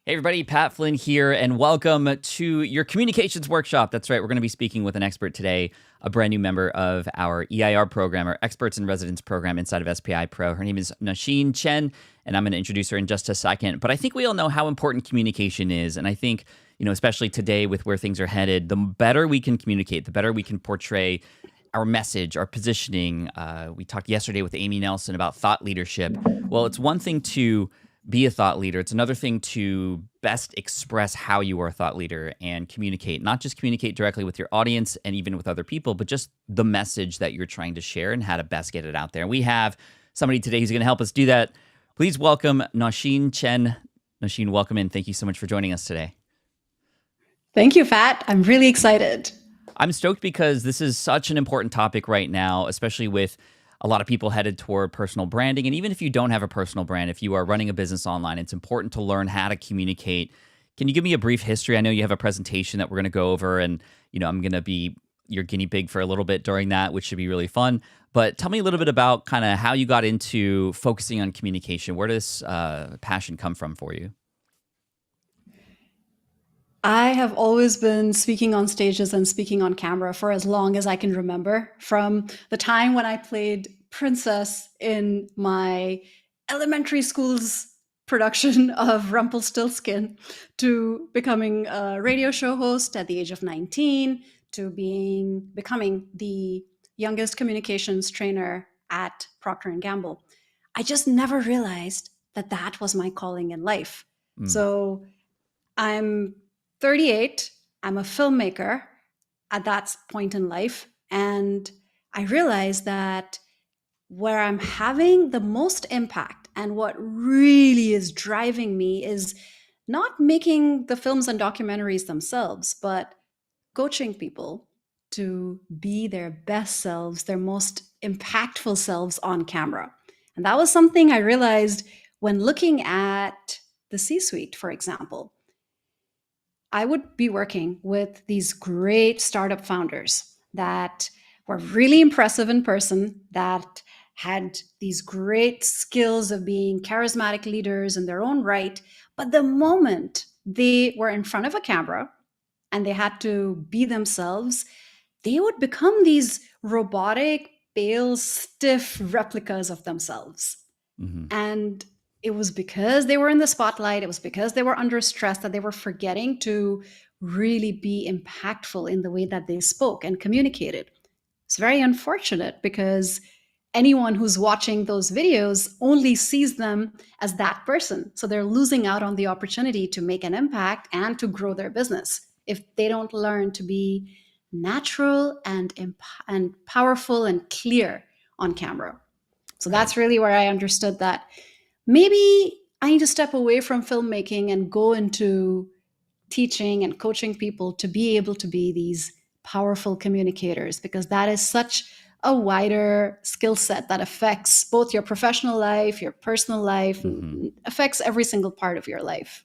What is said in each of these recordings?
Hey everybody, Pat Flynn here, and welcome to your communications workshop. That's right, we're going to be speaking with an expert today, a brand new member of our EIR program, our Experts in Residence program inside of SPI Pro. Her name is Nausheen Chen, and I'm going to introduce her in just a second. But I think we all know how important communication is, and I think, especially today with where things are headed, the better we can communicate, the better we can portray our message, our positioning. We talked yesterday with Amy Nelson about thought leadership. Well, it's one thing to be a thought leader. It's another thing to best express how you are a thought leader and communicate, not just communicate directly with your audience and even with other people, but just the message that you're trying to share and how to best get it out there. And we have somebody today who's going to help us do that. Please welcome Nausheen Chen. Nausheen, welcome in. Thank you so much for joining us today. Thank you, Pat. I'm really excited. I'm stoked because this is such an important topic right now, especially with a lot of people headed toward personal branding. And even if you don't have a personal brand, if you are running a business online, it's important to learn how to communicate. Can you give me a brief history? I know you have a presentation that we're going to go over, and I'm going to be your guinea pig for a little bit during that, which should be really fun. But tell me a little bit about kind of how you got into focusing on communication. Where does passion come from for you? I have always been speaking on stages and speaking on camera for as long as I can remember, from the time when I played Princess in my elementary school's production of Rumpelstiltskin, to becoming a radio show host at the age of 19, to becoming the youngest communications trainer at Procter & Gamble. I just never realized that that was my calling in life. So I'm 38. I'm a filmmaker at that point in life. And I realized that where I'm having the most impact and what really is driving me is not making the films and documentaries themselves, but coaching people to be their best selves, their most impactful selves on camera. And that was something I realized when looking at the C-suite, for example. I would be working with these great startup founders that were really impressive in person, that had these great skills of being charismatic leaders in their own right. But the moment they were in front of a camera and they had to be themselves, they would become these robotic, pale, stiff replicas of themselves. Mm-hmm. And it was because they were in the spotlight, it was because they were under stress, that they were forgetting to really be impactful in the way that they spoke and communicated. It's very unfortunate because anyone who's watching those videos only sees them as that person. So they're losing out on the opportunity to make an impact and to grow their business if they don't learn to be natural and powerful and clear on camera. So that's really where I understood that maybe I need to step away from filmmaking and go into teaching and coaching people to be able to be these powerful communicators, because that is such a wider skill set that affects both your professional life, your personal life, and affects every single part of your life.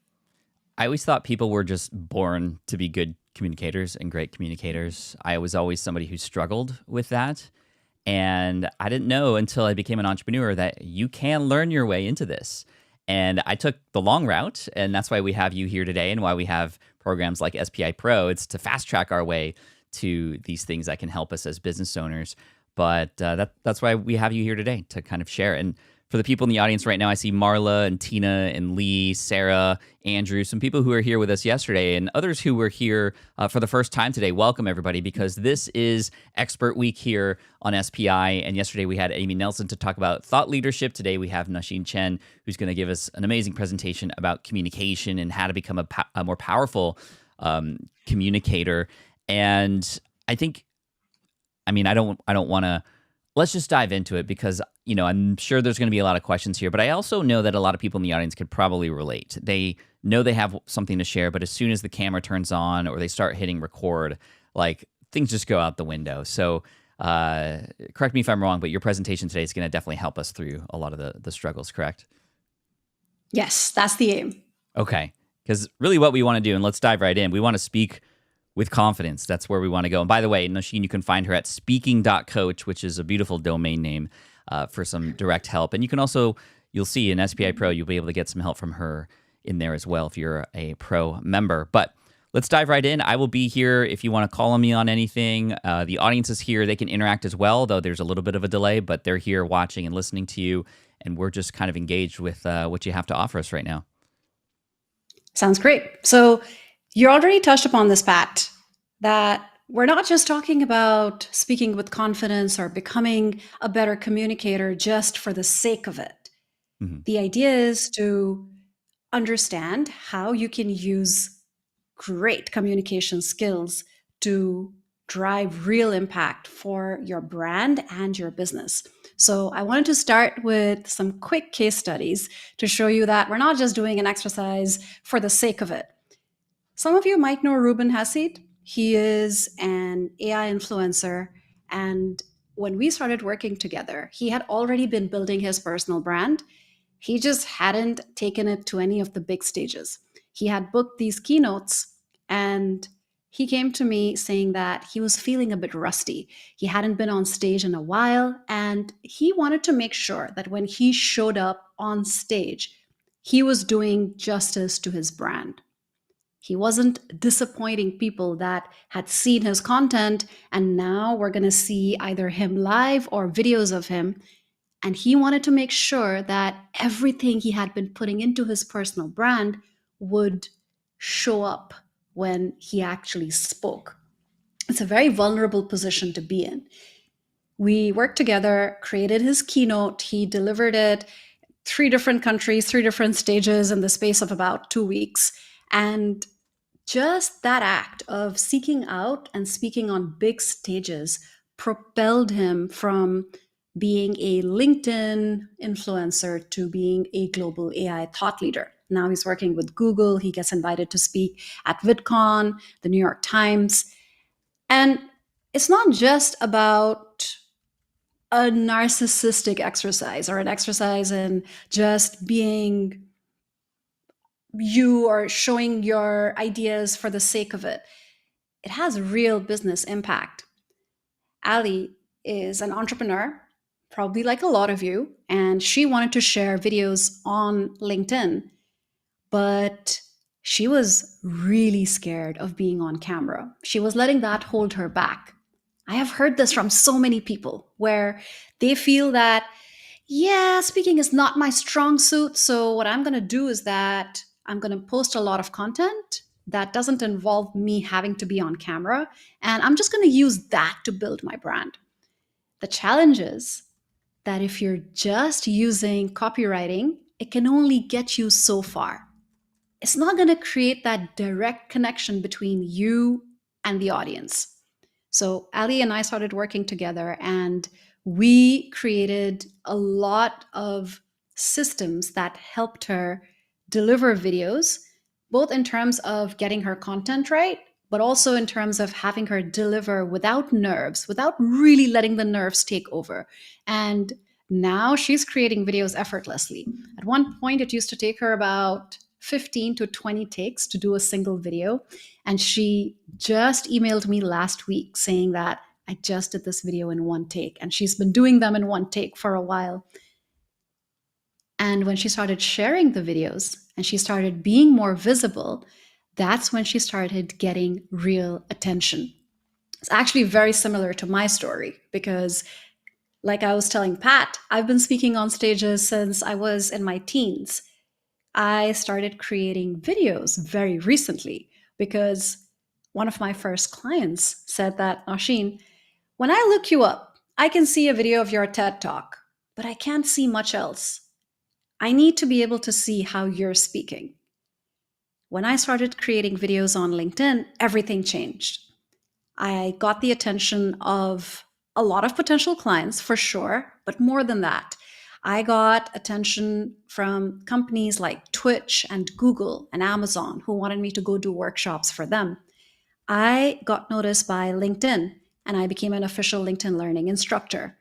I always thought people were just born to be good communicators and great communicators. I was always somebody who struggled with that. And I didn't know until I became an entrepreneur that you can learn your way into this. And I took the long route, and that's why we have you here today and why we have programs like SPI Pro. It's to fast track our way to these things that can help us as business owners. But that's why we have you here today, to kind of share. And for the people in the audience right now, I see Marla and Tina and Lee, Sarah, Andrew, some people who were here with us yesterday and others who were here for the first time today. Welcome, everybody, because this is Expert Week here on SPI. And yesterday we had Amy Nelson to talk about thought leadership. Today we have Nausheen Chen, who's going to give us an amazing presentation about communication and how to become a more powerful communicator. And I think, I don't want to. Let's just dive into it because, I'm sure there's going to be a lot of questions here, but I also know that a lot of people in the audience could probably relate. They know they have something to share, but as soon as the camera turns on or they start hitting record, things just go out the window. So correct me if I'm wrong, but your presentation today is going to definitely help us through a lot of the struggles, correct? Yes, that's the aim. Okay, because really what we want to do, and let's dive right in, we want to speak with confidence. That's where we want to go. And by the way, Nausheen, you can find her at speaking.coach, which is a beautiful domain name for some direct help. And you can also, you'll see in SPI Pro, you'll be able to get some help from her in there as well if you're a pro member. But let's dive right in. I will be here if you want to call on me on anything. The audience is here. They can interact as well, though there's a little bit of a delay, but they're here watching and listening to you. And we're just kind of engaged with what you have to offer us right now. Sounds great. So you already touched upon this, Pat, that we're not just talking about speaking with confidence or becoming a better communicator just for the sake of it. Mm-hmm. The idea is to understand how you can use great communication skills to drive real impact for your brand and your business. So I wanted to start with some quick case studies to show you that we're not just doing an exercise for the sake of it. Some of you might know Ruben Hassid. He is an AI influencer. And when we started working together, he had already been building his personal brand. He just hadn't taken it to any of the big stages. He had booked these keynotes, and he came to me saying that he was feeling a bit rusty. He hadn't been on stage in a while, and he wanted to make sure that when he showed up on stage, he was doing justice to his brand. He wasn't disappointing people that had seen his content, and now we're going to see either him live or videos of him. And he wanted to make sure that everything he had been putting into his personal brand would show up when he actually spoke. It's a very vulnerable position to be in. We worked together, created his keynote. He delivered it 3 different countries, 3 different stages in the space of about 2 weeks. And just that act of seeking out and speaking on big stages propelled him from being a LinkedIn influencer to being a global AI thought leader. Now he's working with Google. He gets invited to speak at VidCon, the New York Times. And it's not just about a narcissistic exercise or an exercise in just being you or showing your ideas for the sake of it. It has real business impact. Ali is an entrepreneur, probably like a lot of you, and she wanted to share videos on LinkedIn, but she was really scared of being on camera. She was letting that hold her back. I have heard this from so many people where they feel that, yeah, speaking is not my strong suit. So what I'm going to do is that I'm going to post a lot of content that doesn't involve me having to be on camera. And I'm just going to use that to build my brand. The challenge is that if you're just using copywriting, it can only get you so far. It's not going to create that direct connection between you and the audience. So Ali and I started working together, and we created a lot of systems that helped her deliver videos, both in terms of getting her content right, but also in terms of having her deliver without nerves, without really letting the nerves take over. And now she's creating videos effortlessly. At one point, it used to take her about 15 to 20 takes to do a single video. And she just emailed me last week saying that I just did this video in one take. And she's been doing them in one take for a while. And when she started sharing the videos and she started being more visible, that's when she started getting real attention. It's actually very similar to my story because, like I was telling Pat, I've been speaking on stages since I was in my teens. I started creating videos very recently because one of my first clients said that, Nausheen, when I look you up, I can see a video of your TED Talk, but I can't see much else. I need to be able to see how you're speaking. When I started creating videos on LinkedIn, everything changed. I got the attention of a lot of potential clients for sure, but more than that, I got attention from companies like Twitch and Google and Amazon who wanted me to go do workshops for them. I got noticed by LinkedIn and I became an official LinkedIn learning instructor.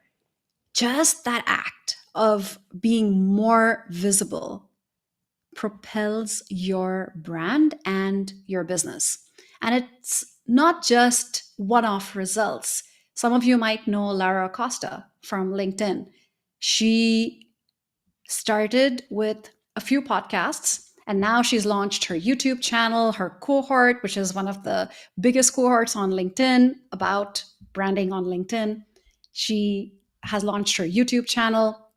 Just that act of being more visible propels your brand and your business. And it's not just one-off results. Some of you might know Lara Acosta from LinkedIn. She started with a few podcasts And now she's launched her YouTube channel, her cohort, which is one of the biggest cohorts on LinkedIn about branding on LinkedIn. She has launched her YouTube channel.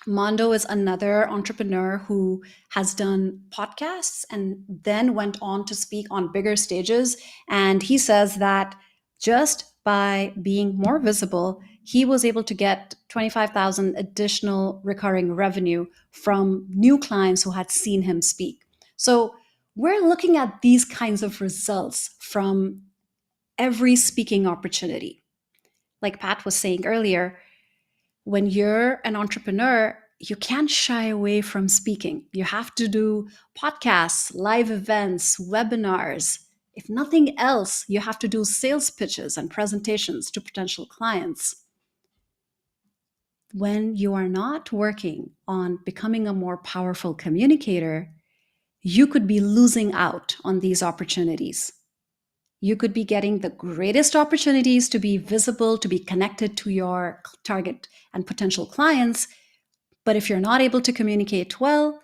Mondo is another entrepreneur who has done podcasts and then went on to speak on bigger stages. And he says that just by being more visible, he was able to get 25,000 additional recurring revenue from new clients who had seen him speak. So we're looking at these kinds of results from every speaking opportunity. Like Pat was saying earlier, when you're an entrepreneur, you can't shy away from speaking. You have to do podcasts, live events, webinars. If nothing else, you have to do sales pitches and presentations to potential clients. When you are not working on becoming a more powerful communicator, you could be losing out on these opportunities. You could be getting the greatest opportunities to be visible, to be connected to your target and potential clients. But if you're not able to communicate well,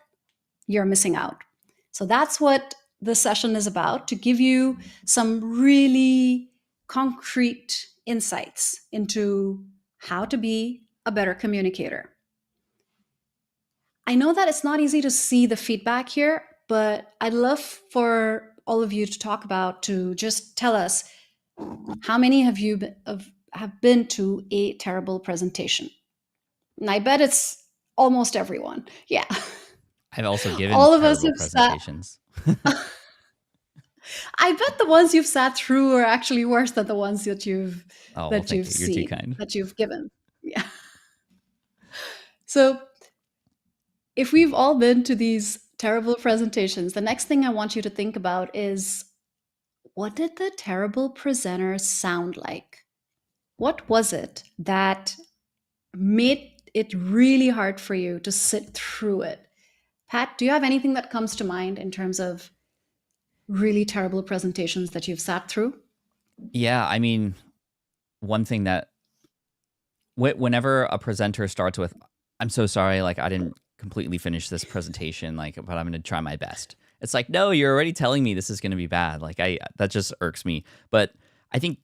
you're missing out. So that's what this session is about, to give you some really concrete insights into how to be a better communicator. I know that it's not easy to see the feedback here, but I'd love for all of you to talk about, to just tell us, how many of you have been to a terrible presentation? And I bet it's almost everyone. Yeah. I've also given All of us terrible have sat. presentations. I bet the ones you've sat through are actually worse than the ones that you've Oh, well, thank you. You're too seen, kind. that you've given. Yeah. So if we've all been to these terrible presentations, the next thing I want you to think about is, what did the terrible presenter sound like? What was it that made it really hard for you to sit through it? Pat, do you have anything that comes to mind in terms of really terrible presentations that you've sat through? Yeah, I mean, one thing that whenever a presenter starts with, "I'm so sorry, like I didn't completely finish this presentation, like, but I'm going to try my best." It's like, no, you're already telling me this is going to be bad. Like that just irks me. But I think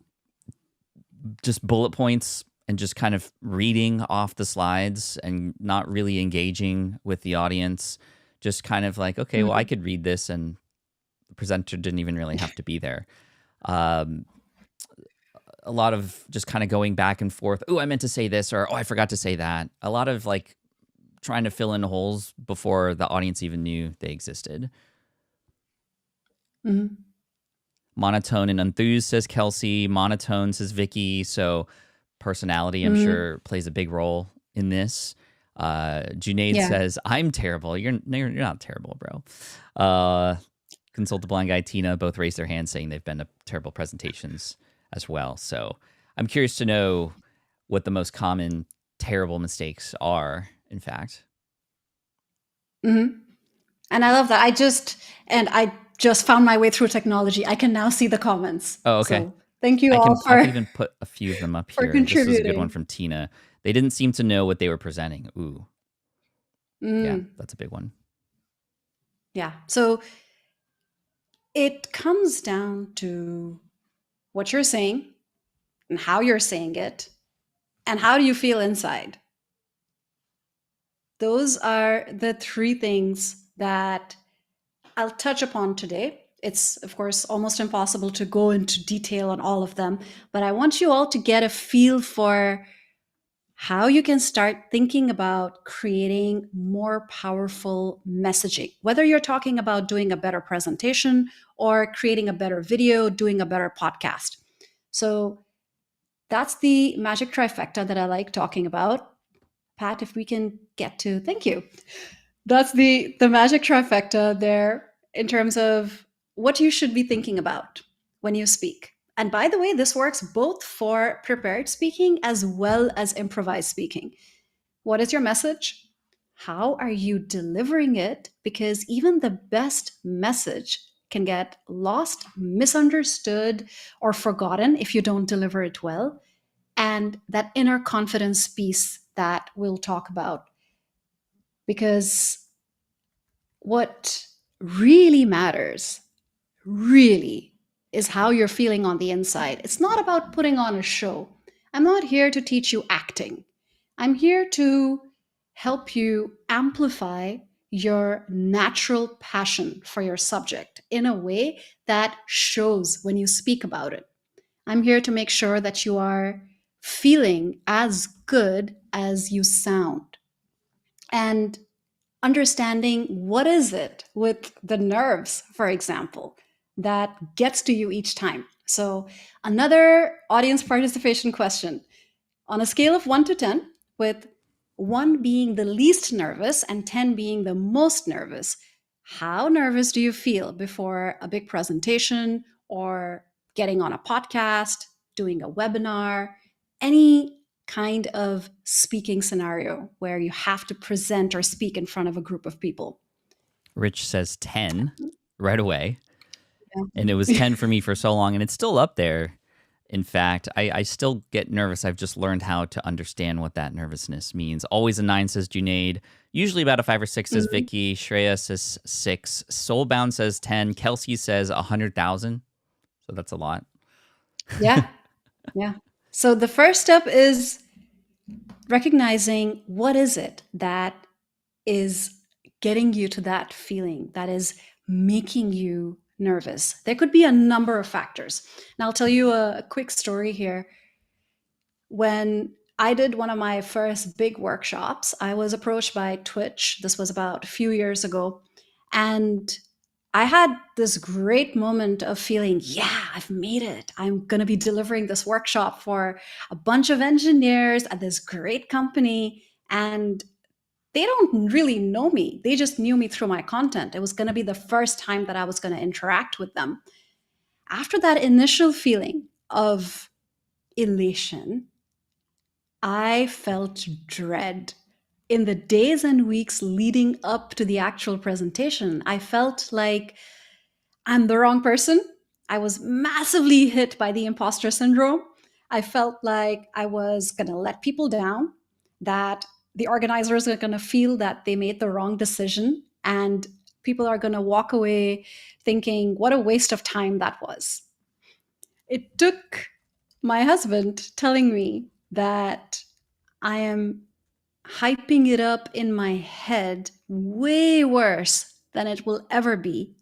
just bullet points and just kind of reading off the slides and not really engaging with the audience, just kind of like, okay, well, I could read this and the presenter didn't even really have to be there. Um, a lot of just kind of going back and forth. Oh, I meant to say this, or oh, I forgot to say that. A lot of like trying to fill in holes before the audience even knew they existed. Mm-hmm. Monotone and enthused, says Kelsey. Monotone, says Vicky. So personality, I'm sure, plays a big role in this. Junaid says, "I'm terrible." You're not terrible, bro. Consult the Blind Guy, Tina, both raised their hands saying they've been to terrible presentations as well. So I'm curious to know what the most common terrible mistakes are, in fact. Mm-hmm. And I love that. I just found my way through technology. I can now see the comments. Oh, okay. So thank you I all can even put a few of them up for here. This was a good one contributing. from Tina. They didn't seem to know what they were presenting. Ooh. Yeah, that's a big one. Yeah. So it comes down to what you're saying and how you're saying it and how do you feel inside. Those are the three things that I'll touch upon today. It's, of course, almost impossible to go into detail on all of them, but I want you all to get a feel for how you can start thinking about creating more powerful messaging, whether you're talking about doing a better presentation or creating a better video, doing a better podcast. So that's the magic trifecta that I like talking about. Pat, if we can get to, thank you. That's the magic trifecta there in terms of what you should be thinking about when you speak. And by the way, this works both for prepared speaking as well as improvised speaking. What is your message? How are you delivering it? Because even the best message can get lost, misunderstood, or forgotten if you don't deliver it well. And that inner confidence piece that we'll talk about. Because what really matters, really, is how you're feeling on the inside. It's not about putting on a show. I'm not here to teach you acting. I'm here to help you amplify your natural passion for your subject in a way that shows when you speak about it. I'm here to make sure that you are feeling as good as you sound. And understanding what is it with the nerves, for example, that gets to you each time. So another audience participation question: on a scale of 1 to 10, with 1 being the least nervous and 10 being the most nervous, how nervous do you feel before a big presentation or getting on a podcast, doing a webinar, any kind of speaking scenario where you have to present or speak in front of a group of people? Rich says 10 right away. And it was Yeah. 10 for me for so long, and it's still up there. In fact, I still get nervous. I've just learned how to understand what that nervousness means. Always a 9, says Junaid. Usually about a 5 or 6, says Mhm. Vicky. Shreya says 6. Soulbound says 10. Kelsey says 100,000. So that's a lot. Yeah. Yeah. So the first step is recognizing what is it that is getting you to that feeling that is making you nervous. There could be a number of factors. And I'll tell you a quick story here. When I did one of my first big workshops, I was approached by Twitch. This was about a few years ago. And I had this great moment of feeling, yeah, I've made it. I'm going to be delivering this workshop for a bunch of engineers at this great company. And they don't really know me. They just knew me through my content. It was going to be the first time that I was going to interact with them. After that initial feeling of elation, I felt dread. In the days and weeks leading up to the actual presentation, I felt like I'm the wrong person. I was massively hit by the imposter syndrome. I felt like I was going to let people down, that the organizers are going to feel that they made the wrong decision, and people are going to walk away thinking, what a waste of time that was. It took my husband telling me that I am hyping it up in my head way worse than it will ever be,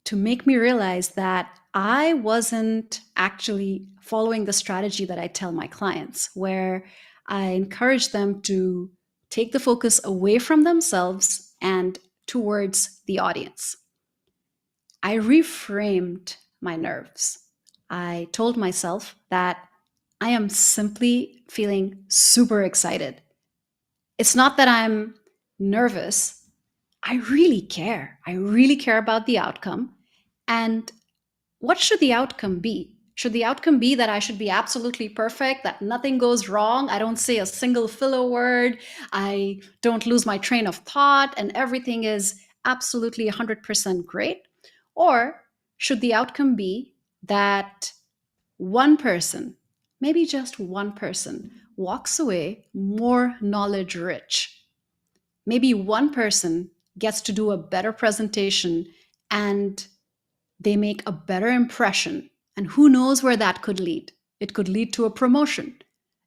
to make me realize that I wasn't actually following the strategy that I tell my clients, where I encourage them to take the focus away from themselves and towards the audience. I reframed my nerves. I told myself that I am simply feeling super excited. It's not that I'm nervous. I really care. I really care about the outcome. And what should the outcome be? Should the outcome be that I should be absolutely perfect, that nothing goes wrong, I don't say a single filler word, I don't lose my train of thought, and everything is absolutely 100% great? Or should the outcome be that one person, maybe just one person, walks away more knowledge rich? Maybe one person gets to do a better presentation and they make a better impression. And who knows where that could lead? It could lead to a promotion.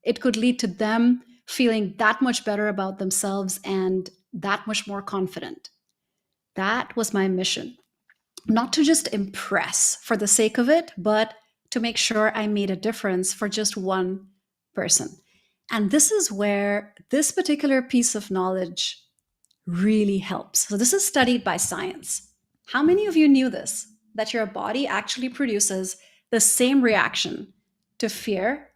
It could lead to them feeling that much better about themselves and that much more confident. That was my mission. Not to just impress for the sake of it, but to make sure I made a difference for just one person. And this is where this particular piece of knowledge really helps. So, this is studied by science. How many of you knew this? That your body actually produces the same reaction to fear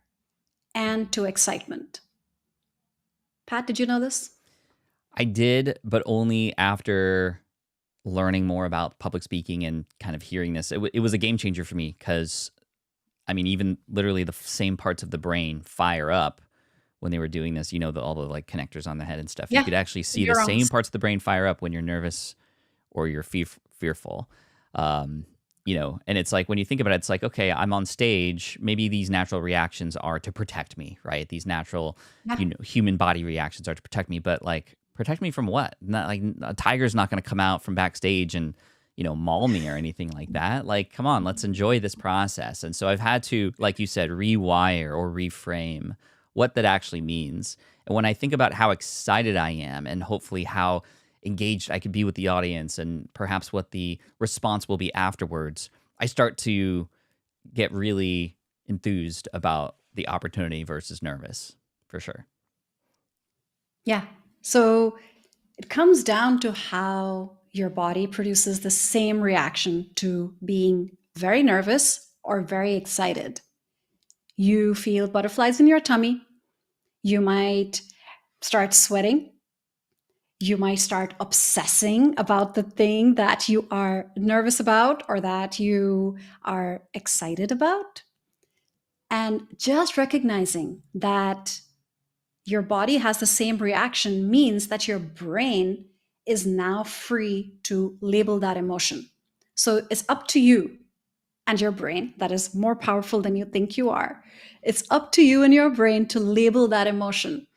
and to excitement. Pat, did you know this? I did, but only after learning more about public speaking and kind of hearing this. It was a game changer for me because, I mean, even literally the same parts of the brain fire up when they were doing this, all the like connectors on the head and stuff. You Yeah, could actually see the same neurons. parts of the brain fire up when you're nervous or you're fearful. Um, and it's like when you think about it, it's like, okay, I'm on stage. Maybe these natural reactions are to protect me, right? These natural, Yeah. human body reactions are to protect me. But like Protect me from what? Not like a tiger's not going to come out from backstage and, maul me or anything like that. Like, come on, let's enjoy this process. And so I've had to, like you said, rewire or reframe what that actually means. And when I think about how excited I am and hopefully how engaged I could be with the audience and perhaps what the response will be afterwards, I start to get really enthused about the opportunity versus nervous, for sure. Yeah. So it comes down to how your body produces the same reaction to being very nervous or very excited. You feel butterflies in your tummy. You might start sweating. You might start obsessing about the thing that you are nervous about or that you are excited about. And just recognizing that your body has the same reaction means that your brain is now free to label that emotion. So it's up to you and your brain, that is more powerful than you think you are. It's up to you and your brain to label that emotion.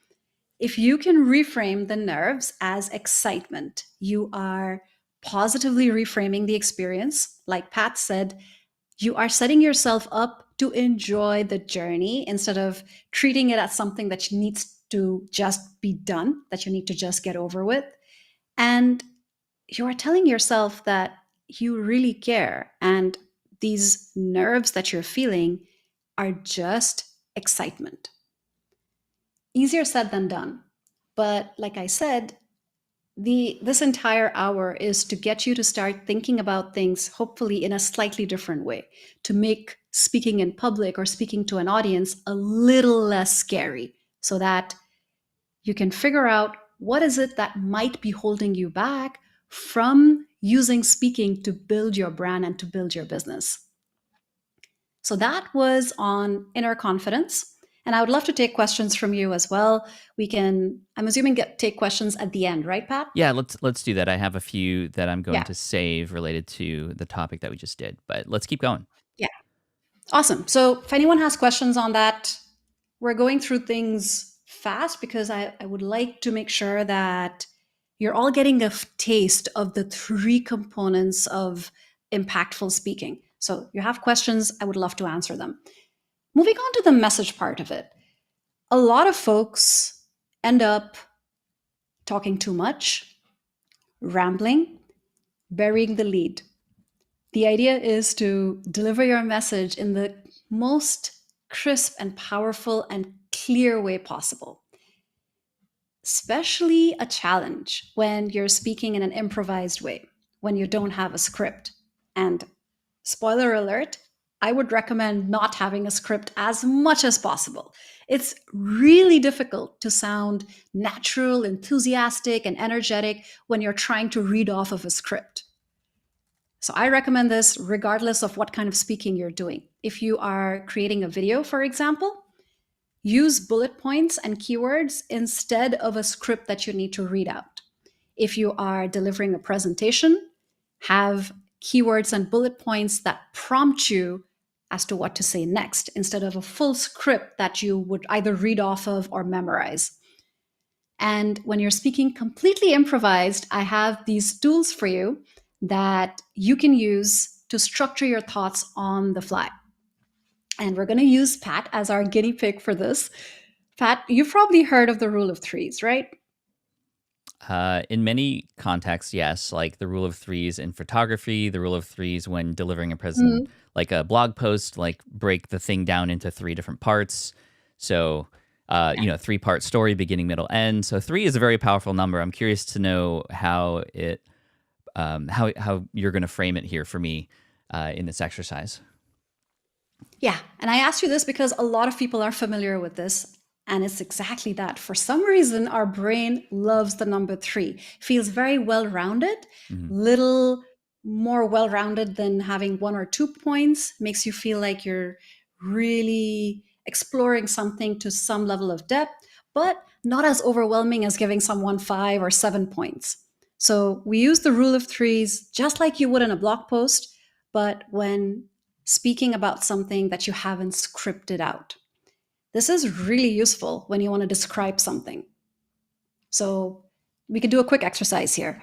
If you can reframe the nerves as excitement, you are positively reframing the experience. Like Pat said, you are setting yourself up to enjoy the journey instead of treating it as something that needs to just be done, that you need to just get over with. And you are telling yourself that you really care. And these nerves that you're feeling are just excitement. Easier said than done. But like I said, this entire hour is to get you to start thinking about things hopefully in a slightly different way, to make speaking in public or speaking to an audience a little less scary, so that you can figure out what is it that might be holding you back from using speaking to build your brand and to build your business. So that was on inner confidence. And I would love to take questions from you as well. We can, I'm assuming, take questions at the end, right, Pat? Yeah, let's do that. I have a few that I'm going Yeah. to save related to the topic that we just did, but let's keep going. Yeah. Awesome. So if anyone has questions on that, we're going through things fast because I would like to make sure that you're all getting a taste of the three components of impactful speaking. So you have questions, I would love to answer them. Moving on to the message part of it. A lot of folks end up talking too much, rambling, burying the lead. The idea is to deliver your message in the most crisp and powerful and clear way possible. Especially a challenge when you're speaking in an improvised way, when you don't have a script. And spoiler alert, I would recommend not having a script as much as possible. It's really difficult to sound natural, enthusiastic, and energetic when you're trying to read off of a script. So I recommend this regardless of what kind of speaking you're doing. If you are creating a video, for example, use bullet points and keywords instead of a script that you need to read out. If you are delivering a presentation, have keywords and bullet points that prompt you as to what to say next instead of a full script that you would either read off of or memorize. And when you're speaking completely improvised, I have these tools for you that you can use to structure your thoughts on the fly. And we're going to use Pat as our guinea pig for this. Pat, you've probably heard of the rule of threes, right? In many contexts, yes, like the rule of threes in photography, the rule of threes when delivering a present, like a blog post, like break the thing down into three different parts. So, 3-part story, beginning, middle, end. So 3 is a very powerful number. I'm curious to know how you're going to frame it here for me in this exercise. Yeah, and I asked you this because a lot of people are familiar with this. And it's exactly that. For some reason, our brain loves the number 3, feels very well rounded, little more well rounded than having 1 or 2 points, makes you feel like you're really exploring something to some level of depth, but not as overwhelming as giving someone 5 or 7 points. So we use the rule of threes just like you would in a blog post, but when speaking about something that you haven't scripted out. This is really useful when you want to describe something. So we can do a quick exercise here.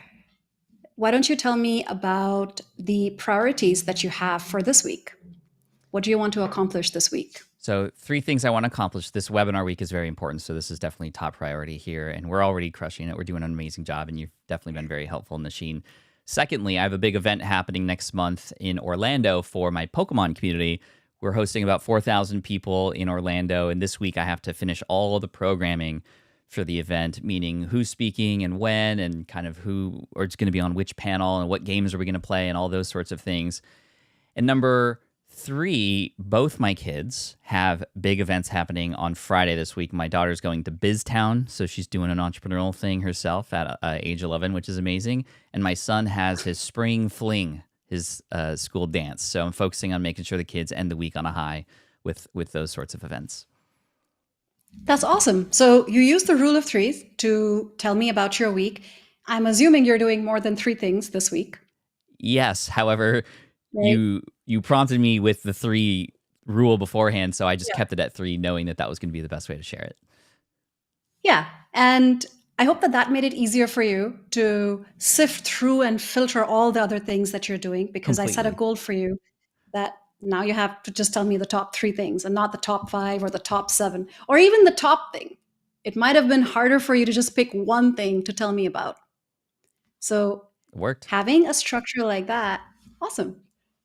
Why don't you tell me about the priorities that you have for this week? What do you want to accomplish this week? So 3 things I want to accomplish. This webinar week is very important, so this is definitely top priority here, and we're already crushing it. We're doing an amazing job, and you've definitely been very helpful, Nausheen. Secondly, I have a big event happening next month in Orlando for my Pokemon community. We're hosting about 4,000 people in Orlando, and this week I have to finish all of the programming for the event, meaning who's speaking and when, and kind of who, or it's going to be on which panel, and what games are we going to play, and all those sorts of things. And number 3, both my kids have big events happening on Friday this week. My daughter's going to BizTown, so she's doing an entrepreneurial thing herself at age 11, which is amazing. And my son has his spring fling, his school dance. So I'm focusing on making sure the kids end the week on a high with those sorts of events. That's awesome. So you use the rule of threes to tell me about your week. I'm assuming you're doing more than 3 things this week. Yes. However, Right? you prompted me with the 3 rule beforehand, so I just kept it at 3, knowing that was going to be the best way to share it. Yeah. And I hope that made it easier for you to sift through and filter all the other things that you're doing, because I set a Completely. goal for you that now you have to just tell me the top 3 things and not the top 5 or the top 7 or even the top thing. It might have been harder for you to just pick one thing to tell me about. So It worked. having a structure like that, awesome.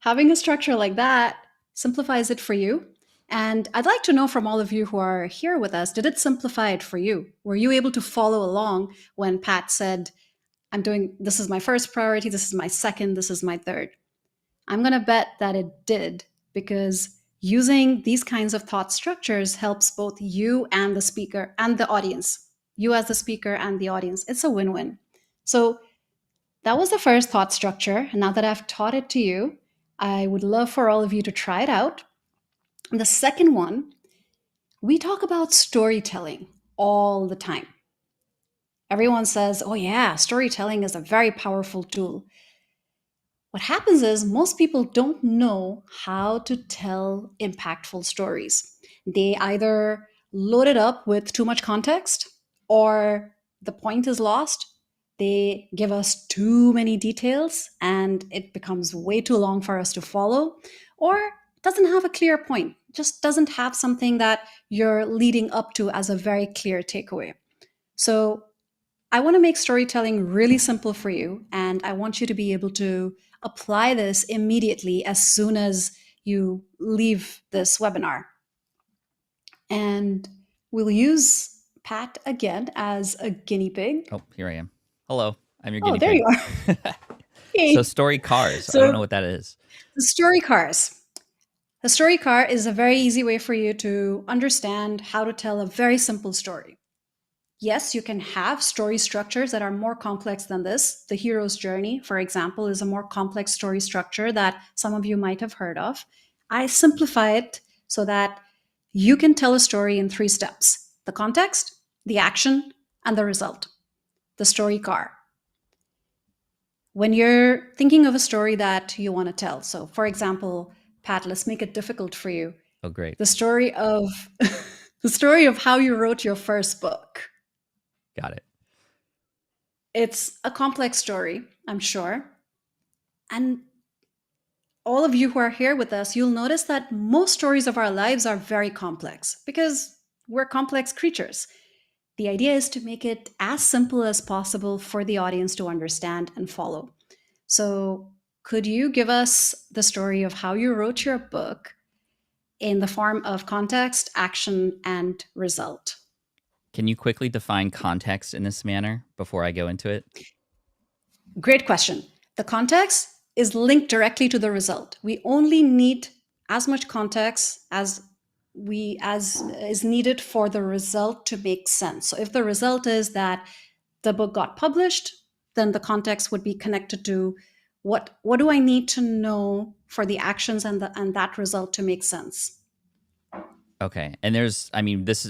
Having a structure like that simplifies it for you. And I'd like to know from all of you who are here with us, did it simplify it for you? Were you able to follow along when Pat said, this is my first priority, this is my second, this is my third? I'm going to bet that it did, because using these kinds of thought structures helps both you and the speaker and the audience. You as the speaker and the audience. It's a win-win. So that was the first thought structure. And now that I've taught it to you, I would love for all of you to try it out. And the second one, we talk about storytelling all the time. Everyone says, oh yeah, storytelling is a very powerful tool. What happens is most people don't know how to tell impactful stories. They either load it up with too much context, or the point is lost. They give us too many details and it becomes way too long for us to follow, or it doesn't have a clear point, just doesn't have something that you're leading up to as a very clear takeaway. So I want to make storytelling really simple for you, and I want you to be able to apply this immediately as soon as you leave this webinar. And we'll use Pat again as a guinea pig. Oh, here I am. Hello, I'm your Oh, guinea there pig. you are. So Hey. story cars. I don't So know what that is. the story cars. The story car is a very easy way for you to understand how to tell a very simple story. Yes, you can have story structures that are more complex than this. The hero's journey, for example, is a more complex story structure that some of you might have heard of. I simplify it so that you can tell a story in 3 steps: the context, the action, and the result. The story car. When you're thinking of a story that you want to tell, so for example, Pat, let's make it difficult for you. Oh, great. The story of the story of how you wrote your first book. Got it. It's a complex story, I'm sure. And all of you who are here with us, you'll notice that most stories of our lives are very complex because we're complex creatures. The idea is to make it as simple as possible for the audience to understand and follow. So, could you give us the story of how you wrote your book in the form of context, action, and result? Can you quickly define context in this manner before I go into it? Great question. The context is linked directly to the result. We only need as much context as is needed for the result to make sense. So if the result is that the book got published, then the context would be connected to what do I need to know for the actions and that result to make sense. Okay. And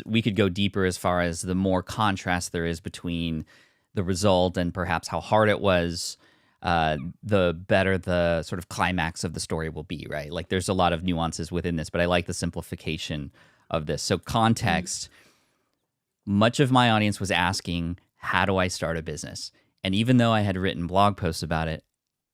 we could go deeper as far as the more contrast there is between the result and perhaps how hard it was, the better the sort of climax of the story will be, right? Like there's a lot of nuances within this, but I like the simplification of this. So context, much of my audience was asking, how do I start a business? And even though I had written blog posts about it,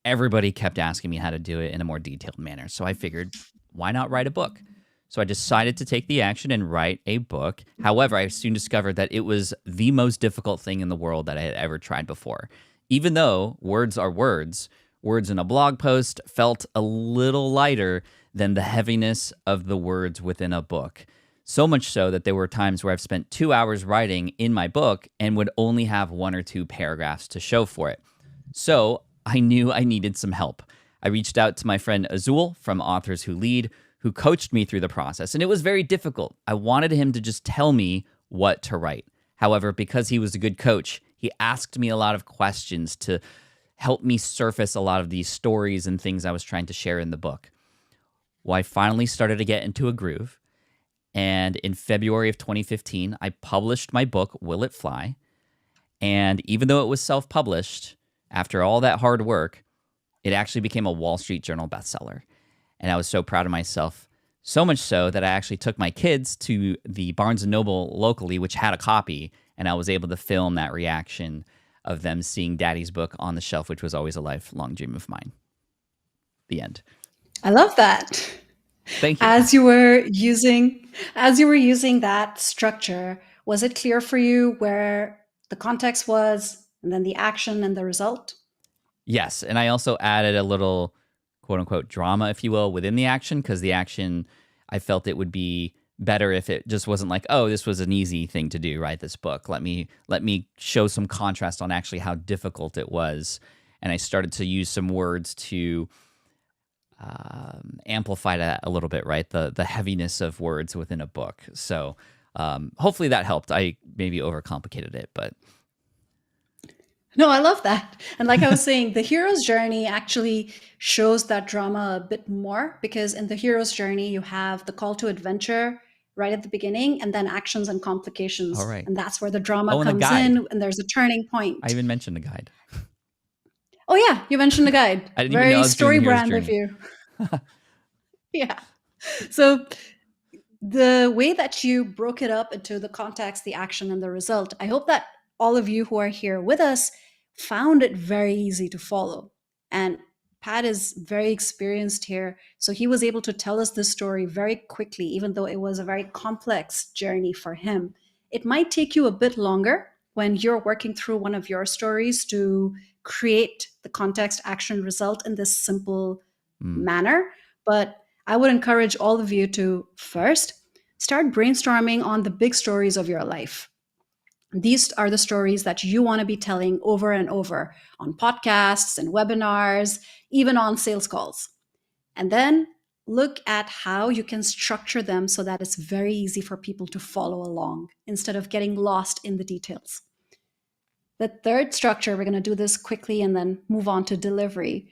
everybody kept asking me how to do it in a more detailed manner. So I figured, why not write a book? So I decided to take the action and write a book. However, I soon discovered that it was the most difficult thing in the world that I had ever tried before. Even though words are words, words in a blog post felt a little lighter than the heaviness of the words within a book. So much so that there were times where I've spent 2 hours writing in my book and would only have 1 or 2 paragraphs to show for it. So I knew I needed some help. I reached out to my friend Azul from Authors Who Lead, who coached me through the process. And it was very difficult. I wanted him to just tell me what to write. However, because he was a good coach, he asked me a lot of questions to help me surface a lot of these stories and things I was trying to share in the book. Well, I finally started to get into a groove. And in February of 2015, I published my book, Will It Fly? And even though it was self-published, after all that hard work, it actually became a Wall Street Journal bestseller. And I was so proud of myself, so much so that I actually took my kids to the Barnes & Noble locally, which had a copy, and I was able to film that reaction of them seeing Daddy's book on the shelf, which was always a lifelong dream of mine. The end. I love that. Thank you. As you were using that structure, was it clear for you where the context was and then the action and the result? Yes, and I also added a little quote unquote drama, if you will, within the action, because the action, I felt it would be better if it just wasn't like, oh, this was an easy thing to do, write this book. Let me show some contrast on actually how difficult it was. And I started to use some words to amplify that a little bit, right? The heaviness of words within a book. So hopefully that helped. I maybe overcomplicated it, but no, I love that. And like I was saying, the hero's journey actually shows that drama a bit more, because in the hero's journey, you have the call to adventure right at the beginning and then actions and complications. all right. And that's where the drama Oh, and the comes guide. in and there's a turning point. I even mentioned the guide. Oh, yeah, you mentioned the guide. I didn't even know I Very was doing story the hero's brand of journey. you. Yeah. So the way that you broke it up into the context, the action, and the result, I hope that all of you who are here with us found it very easy to follow. And Pat is very experienced here. So he was able to tell us this story very quickly, even though it was a very complex journey for him. It might take you a bit longer when you're working through one of your stories to create the context, action, result in this simple manner. But I would encourage all of you to first start brainstorming on the big stories of your life. These are the stories that you want to be telling over and over on podcasts and webinars, even on sales calls. And then look at how you can structure them so that it's very easy for people to follow along instead of getting lost in the details. The third structure, we're going to do this quickly and then move on to delivery.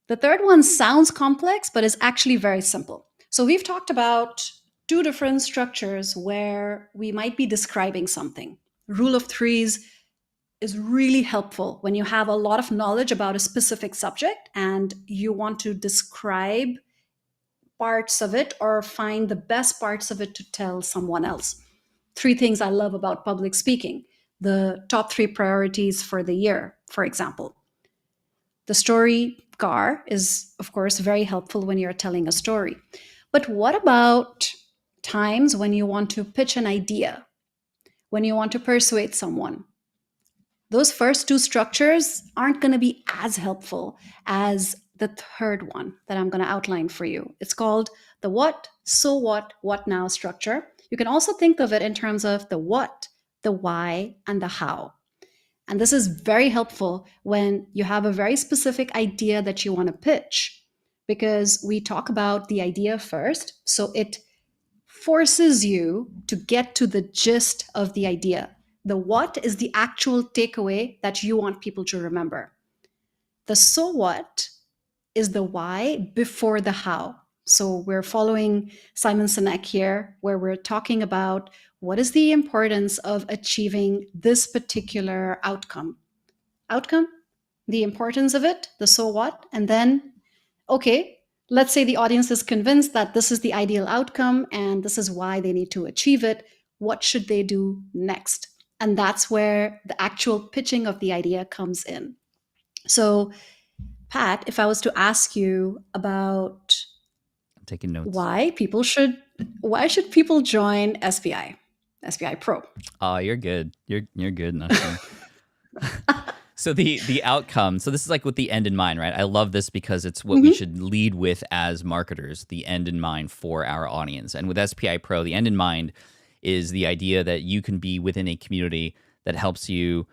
The third one sounds complex, but is actually very simple. So we've talked about 2 different structures where we might be describing something. Rule of threes is really helpful when you have a lot of knowledge about a specific subject and you want to describe parts of it or find the best parts of it to tell someone else. 3 things I love about public speaking. The top 3 priorities for the year, for example. The story car is, of course, very helpful when you're telling a story. But what about times when you want to pitch an idea, when you want to persuade someone? Those first 2 structures aren't going to be as helpful as the third one that I'm going to outline for you. It's called the what, so what now structure. You can also think of it in terms of the what, the why, and the how. And this is very helpful when you have a very specific idea that you want to pitch, because we talk about the idea first. So it forces you to get to the gist of the idea. The what is the actual takeaway that you want people to remember. The so what is the why before the how. So we're following Simon Sinek here, where we're talking about what is the importance of achieving this particular outcome. Outcome, the importance of it, the so what, and then, okay, let's say the audience is convinced that this is the ideal outcome and this is why they need to achieve it. What should they do next? And that's where the actual pitching of the idea comes in. So, Pat, if I was to ask you about I'm taking notes. why should people join SBI Pro? Oh, you're good. You're good, Nausheen. So the outcome. So this is like with the end in mind, right? I love this because it's what we Mhm. should lead with as marketers, the end in mind for our audience. And with SPI Pro, the end in mind is the idea that you can be within a community that helps you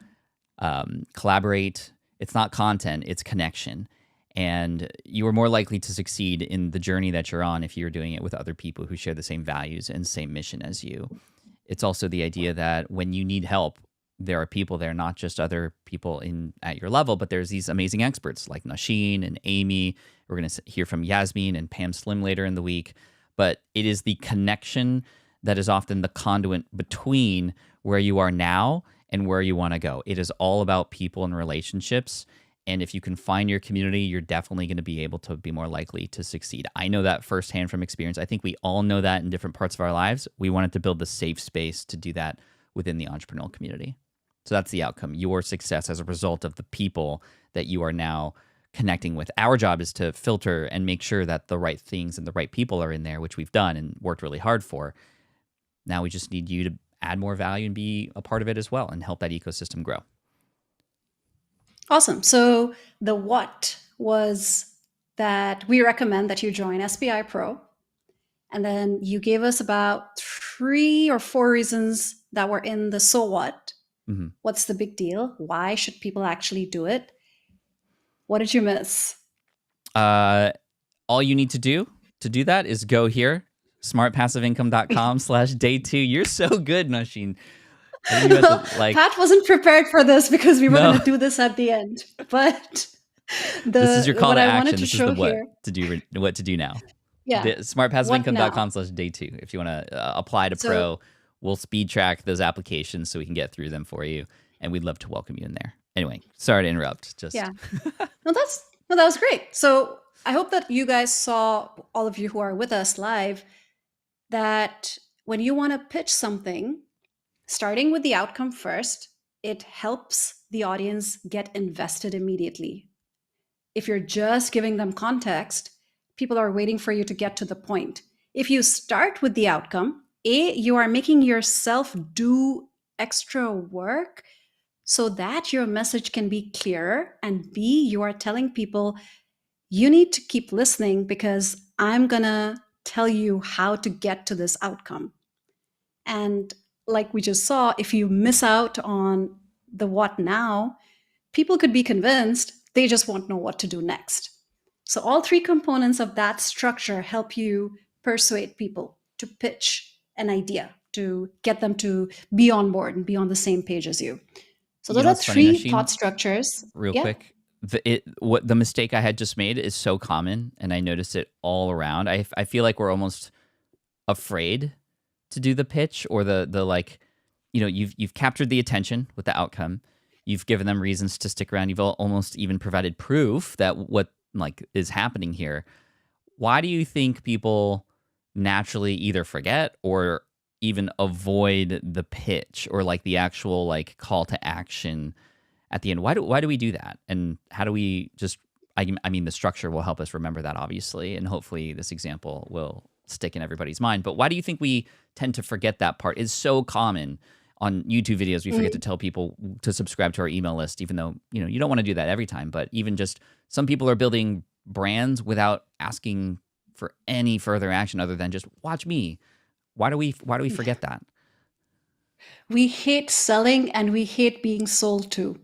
collaborate. It's not content, it's connection. And you are more likely to succeed in the journey that you're on if you're doing it with other people who share the same values and same mission as you. It's also the idea that when you need help, there are people there, not just other people in at your level, but there's these amazing experts like Nausheen and Amy. We're going to hear from Yasmin and Pam Slim later in the week. But it is the connection that is often the conduit between where you are now and where you want to go. It is all about people and relationships. And if you can find your community, you're definitely going to be able to be more likely to succeed. I know that firsthand from experience. I think we all know that in different parts of our lives. We wanted to build the safe space to do that within the entrepreneurial community. So that's the outcome, your success as a result of the people that you are now connecting with. Our job is to filter and make sure that the right things and the right people are in there, which we've done and worked really hard for. Now we just need you to add more value and be a part of it as well and help that ecosystem grow. Awesome. So the what was that we recommend that you join SBI Pro. And then you gave us about 3 or 4 reasons that were in the so what. Mm-hmm. What's the big deal? Why should people actually do it? What did you miss? All you need to do that is go here, smartpassiveincome.com/day2. You're so good, Nausheen. Well, Pat wasn't prepared for this because we were going to do this at the end. But this is your call to action. This is the what to do now. Yeah. Smartpassiveincome.com/day2. If you want to apply to Pro, we'll speed track those applications so we can get through them for you. And we'd love to welcome you in there. Anyway, sorry to interrupt. Yeah. No, that was great. So I hope that you guys saw, all of you who are with us live, that when you want to pitch something, starting with the outcome first, it helps the audience get invested immediately. If you're just giving them context, people are waiting for you to get to the point. If you start with the outcome, A, you are making yourself do extra work so that your message can be clearer, and B, you are telling people, you need to keep listening because I'm going to tell you how to get to this outcome. And like we just saw, if you miss out on the what now, people could be convinced, they just won't know what to do next. So all 3 components of that structure help you persuade people to pitch an idea, to get them to be on board and be on the same page as you. So those are 3 thought structures. Real quick. The mistake I had just made is so common, and I noticed it all around. I feel like we're almost afraid to do the pitch or the like, you've captured the attention with the outcome. You've given them reasons to stick around. You've almost even provided proof that what is happening here. Why do you think people naturally either forget or even avoid the pitch or the actual call to action at the end? Why do we do that? And how do we just, I mean, the structure will help us remember that, obviously, and hopefully this example will stick in everybody's mind. But why do you think we tend to forget that part? It's so common on YouTube videos. We forget to tell people to subscribe to our email list, even though, you don't want to do that every time. But even just some people are building brands without asking for any further action other than just watch me. Why do we forget that? We hate selling and we hate being sold to.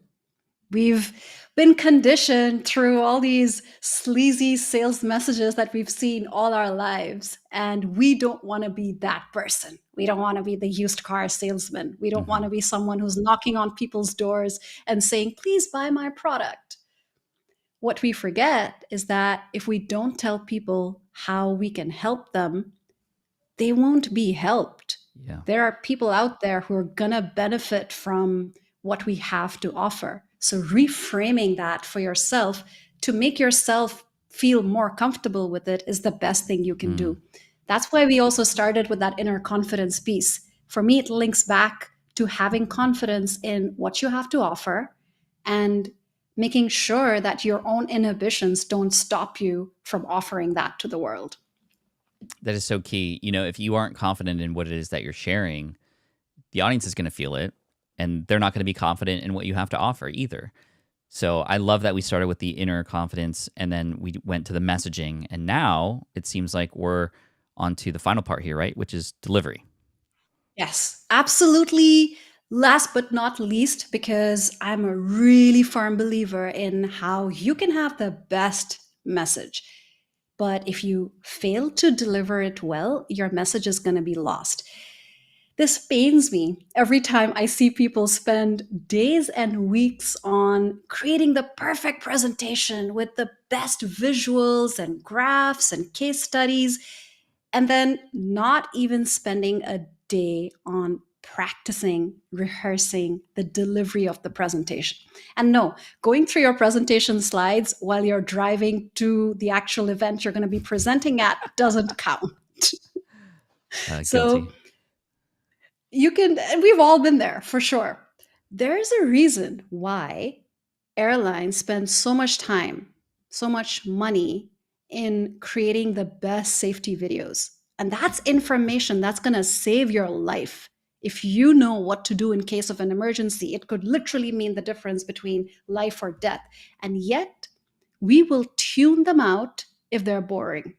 We've been conditioned through all these sleazy sales messages that we've seen all our lives, and we don't want to be that person. We don't want to be the used car salesman. We don't want to be someone who's knocking on people's doors and saying, please buy my product. What we forget is that if we don't tell people how we can help them, they won't be helped. Yeah. There are people out there who are going to benefit from what we have to offer. So reframing that for yourself to make yourself feel more comfortable with it is the best thing you can do. That's why we also started with that inner confidence piece. For me, it links back to having confidence in what you have to offer and making sure that your own inhibitions don't stop you from offering that to the world. That is so key. If you aren't confident in what it is that you're sharing, the audience is going to feel it, and they're not going to be confident in what you have to offer either. So I love that we started with the inner confidence and then we went to the messaging. And now it seems like we're on to the final part here, right? Which is delivery. Yes, absolutely. Last but not least, because I'm a really firm believer in how you can have the best message. But if you fail to deliver it well, your message is going to be lost. This pains me every time I see people spend days and weeks on creating the perfect presentation with the best visuals and graphs and case studies, and then not even spending a day on practicing, rehearsing the delivery of the presentation. And no, going through your presentation slides while you're driving to the actual event you're going to be presenting at doesn't count. So Guilty. you can, and we've all been there for sure. There's a reason why airlines spend so much time, so much money in creating the best safety videos. And that's information that's going to save your life. If you know what to do in case of an emergency, it could literally mean the difference between life or death. And yet, we will tune them out if they're boring.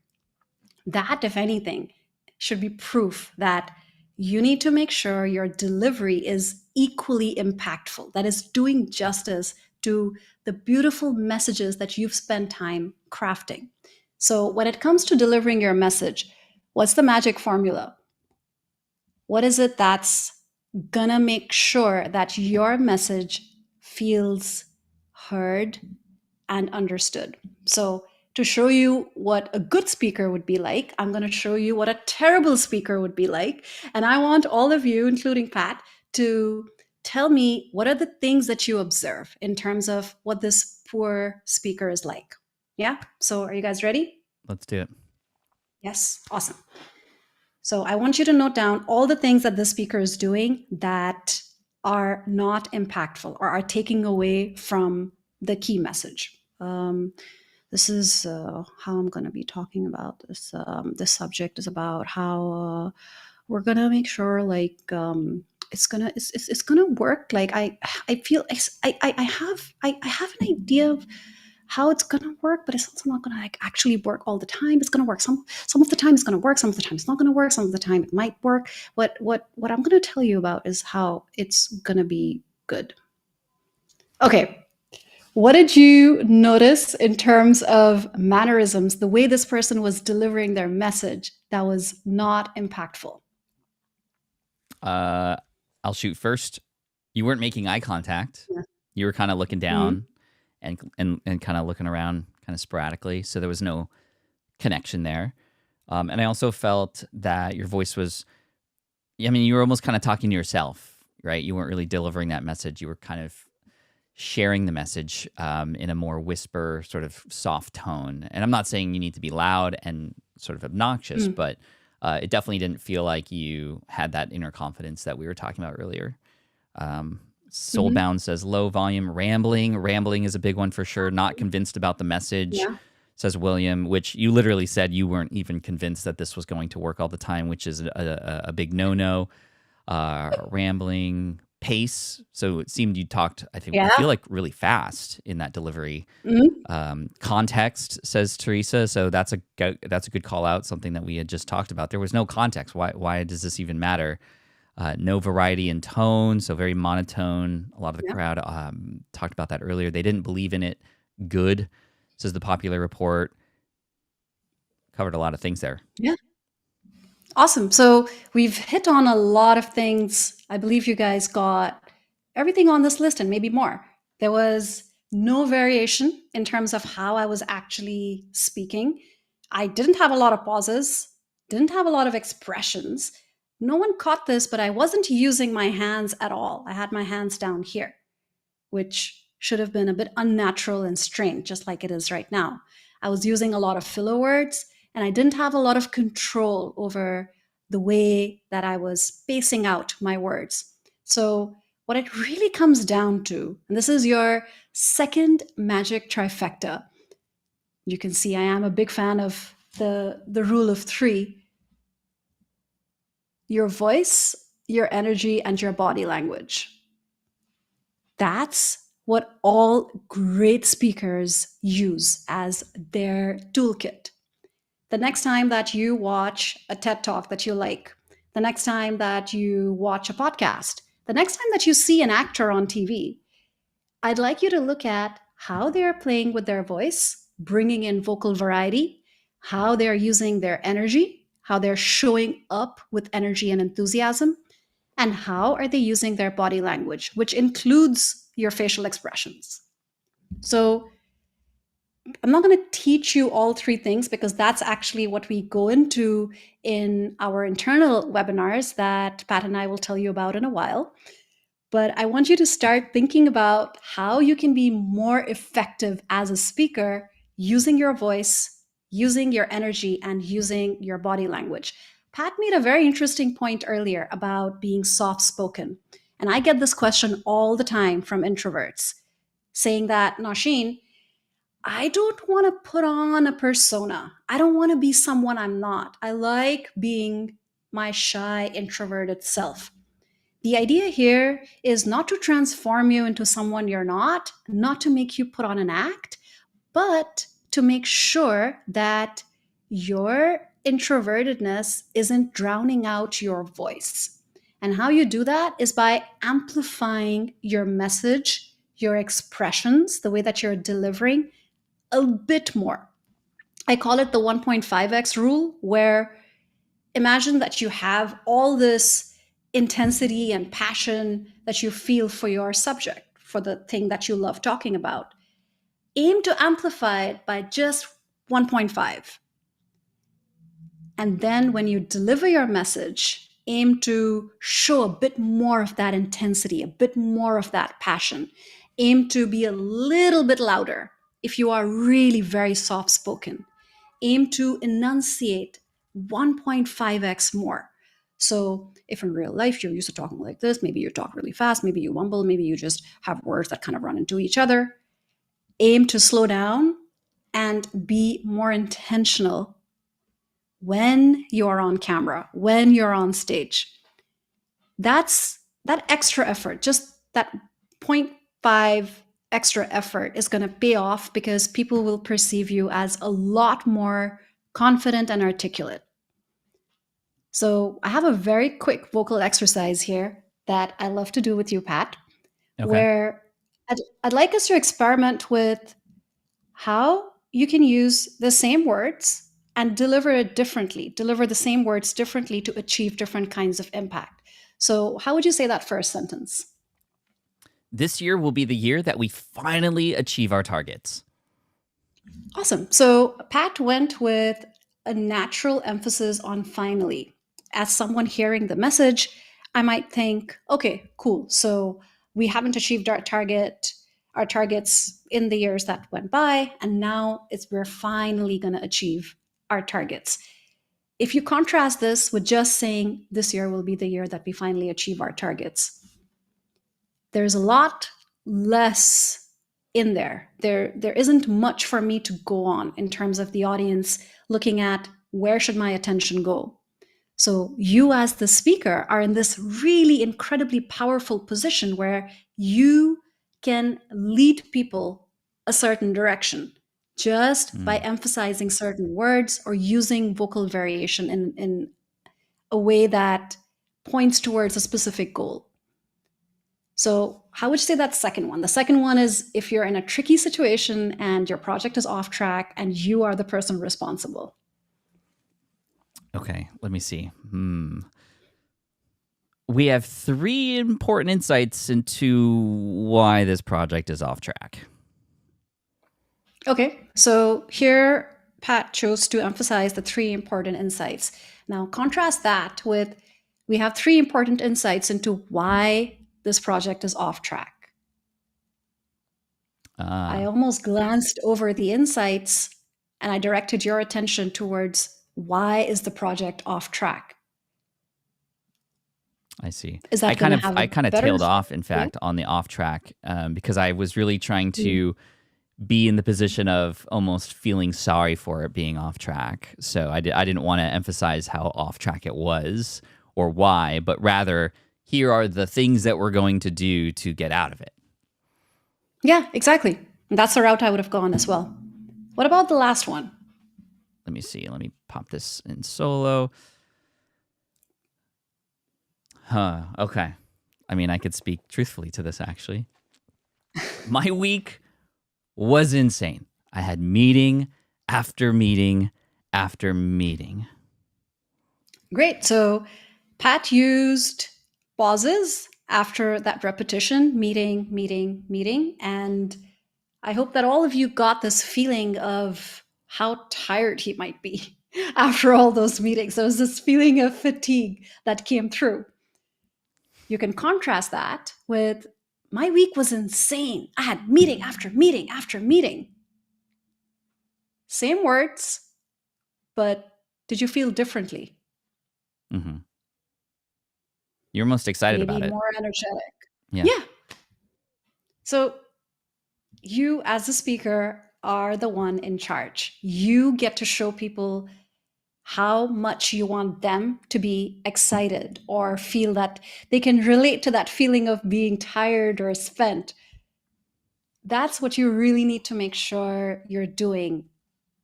That, if anything, should be proof that you need to make sure your delivery is equally impactful, that is doing justice to the beautiful messages that you've spent time crafting. So, when it comes to delivering your message, what's the magic formula? What is it that's gonna make sure that your message feels heard and understood? So, to show you what a good speaker would be like, I'm going to show you what a terrible speaker would be like. And I want all of you, including Pat, to tell me what are the things that you observe in terms of what this poor speaker is like. Yeah? So, are you guys ready? Let's do it. Yes? Awesome. So, I want you to note down all the things that this speaker is doing that are not impactful or are taking away from the key message. This is how I'm going to be talking about this. This subject is about how we're going to make sure, like, it's gonna work. Like, I feel I have an idea of how it's gonna work, but it's also not gonna like actually work all the time. It's gonna work some of the time. It's gonna work. Some of the time it's not gonna work. Some of the time it might work. What I'm gonna tell you about is how it's gonna be good. Okay, what did you notice in terms of mannerisms, the way this person was delivering their message that was not impactful? I'll shoot first. You weren't making eye contact. Yeah. You were kind of looking Mhm. down and kind of looking around kind of sporadically. So there was no connection there. And I also felt that your voice was, I mean, you were almost kind of talking to yourself, right? You weren't really delivering that message. You were kind of sharing the message in a more whisper, sort of soft tone. And I'm not saying you need to be loud and sort of obnoxious, Mm. but it definitely didn't feel like you had that inner confidence that we were talking about earlier. Mhm. Soulbound says low volume rambling. Rambling is a big one for sure. Not convinced about the message, Yeah. says William, which you literally said you weren't even convinced that this was going to work all the time, which is a big no-no. Rambling pace. So it seemed you talked, I Yeah. feel like really fast in that delivery. Mhm. Context, says Teresa. So that's a good call out. Something that we had just talked about. There was no context. Why does this even matter? No variety in tone, so very monotone. A lot of the Yeah. crowd talked about that earlier. They didn't believe in it. Good, says the popular report. Covered a lot of things there. Yeah. Awesome. So we've hit on a lot of things. I believe you guys got everything on this list and maybe more. There was no variation in terms of how I was actually speaking. I didn't have a lot of pauses, didn't have a lot of expressions. No one caught this, but I wasn't using my hands at all. I had my hands down here, which should have been a bit unnatural and strained, just like it is right now. I was using a lot of filler words, and I didn't have a lot of control over the way that I was spacing out my words. So, what it really comes down to, and this is your second magic trifecta. You can see I am a big fan of the rule of three: your voice, your energy, and your body language. That's what all great speakers use as their toolkit. The next time that you watch a TED talk that you like, the next time that you watch a podcast, the next time that you see an actor on TV, I'd like you to look at how they're playing with their voice, bringing in vocal variety, how they're using their energy, how they're showing up with energy and enthusiasm, and how are they using their body language, which includes your facial expressions. So, I'm not going to teach you all three things because that's actually what we go into in our internal webinars that Pat and I will tell you about in a while. But I want you to start thinking about how you can be more effective as a speaker using your voice, using your energy, and using your body language. Pat made a very interesting point earlier about being soft spoken. And I get this question all the time from introverts saying that, Nausheen, I don't want to put on a persona. I don't want to be someone I'm not. I like being my shy, introverted self. The idea here is not to transform you into someone you're not to make you put on an act, but to make sure that your introvertedness isn't drowning out your voice. And how you do that is by amplifying your message, your expressions, the way that you're delivering a bit more. I call it the 1.5x rule, where imagine that you have all this intensity and passion that you feel for your subject, for the thing that you love talking about. Aim to amplify it by just 1.5. And then when you deliver your message, aim to show a bit more of that intensity, a bit more of that passion. Aim to be a little bit louder if you are really very soft spoken. Aim to enunciate 1.5x more. So, if in real life you're used to talking like this, maybe you talk really fast, maybe you mumble, maybe you just have words that kind of run into each other, aim to slow down and be more intentional when you're on camera, when you're on stage. That's that extra effort, just that 0.5 extra effort is going to pay off because people will perceive you as a lot more confident and articulate. So, I have a very quick vocal exercise here that I love to do with you, Pat, Okay. where I'd like us to experiment with how you can use the same words and deliver it differently, deliver the same words differently to achieve different kinds of impact. So, how would you say that first sentence? This year will be the year that we finally achieve our targets. Awesome. So, Pat went with a natural emphasis on finally. As someone hearing the message, I might think, okay, cool. So, we haven't achieved our targets in the years that went by, and now we're finally going to achieve our targets. If you contrast this with just saying this year will be the year that we finally achieve our targets, there's a lot less in there. There isn't much for me to go on in terms of the audience looking at where should my attention go. So you as the speaker are in this really incredibly powerful position where you can lead people a certain direction just by Mm. emphasizing certain words or using vocal variation in a way that points towards a specific goal. So, how would you say that second one? The second one is if you're in a tricky situation and your project is off track and you are the person responsible. Okay, let me see. We have three important insights into why this project is off track. Okay, so here Pat chose to emphasize the three important insights. Now, contrast that with we have three important insights into why this project is off track. I Ah, almost glanced over the insights and I directed your attention towards why is the project off track? I see. Is that going to have I a kind of better tailed effect? off, in Yeah. fact, on the off track because I was really trying Mm. to be in the position of almost feeling sorry for it being off track. So I didn't want to emphasize how off track it was or why, but rather here are the things that we're going to do to get out of it. Yeah, exactly. And that's the route I would have gone as well. What about the last one? Let me see. Let me pop this in solo. Okay. I mean, I could speak truthfully to this actually. My week was insane. I had meeting after meeting after meeting. Great. So Pat used pauses after that repetition, meeting, meeting, meeting. And I hope that all of you got this feeling of how tired he might be after all those meetings. There was this feeling of fatigue that came through. You can contrast that with my week was insane. I had meeting after meeting after meeting. Same words, but did you feel differently? Mm-hmm. You're most excited Maybe about it. more energetic. Yeah. Yeah. So you, as the speaker, are the one in charge. You get to show people how much you want them to be excited or feel that they can relate to that feeling of being tired or spent. That's what you really need to make sure you're doing.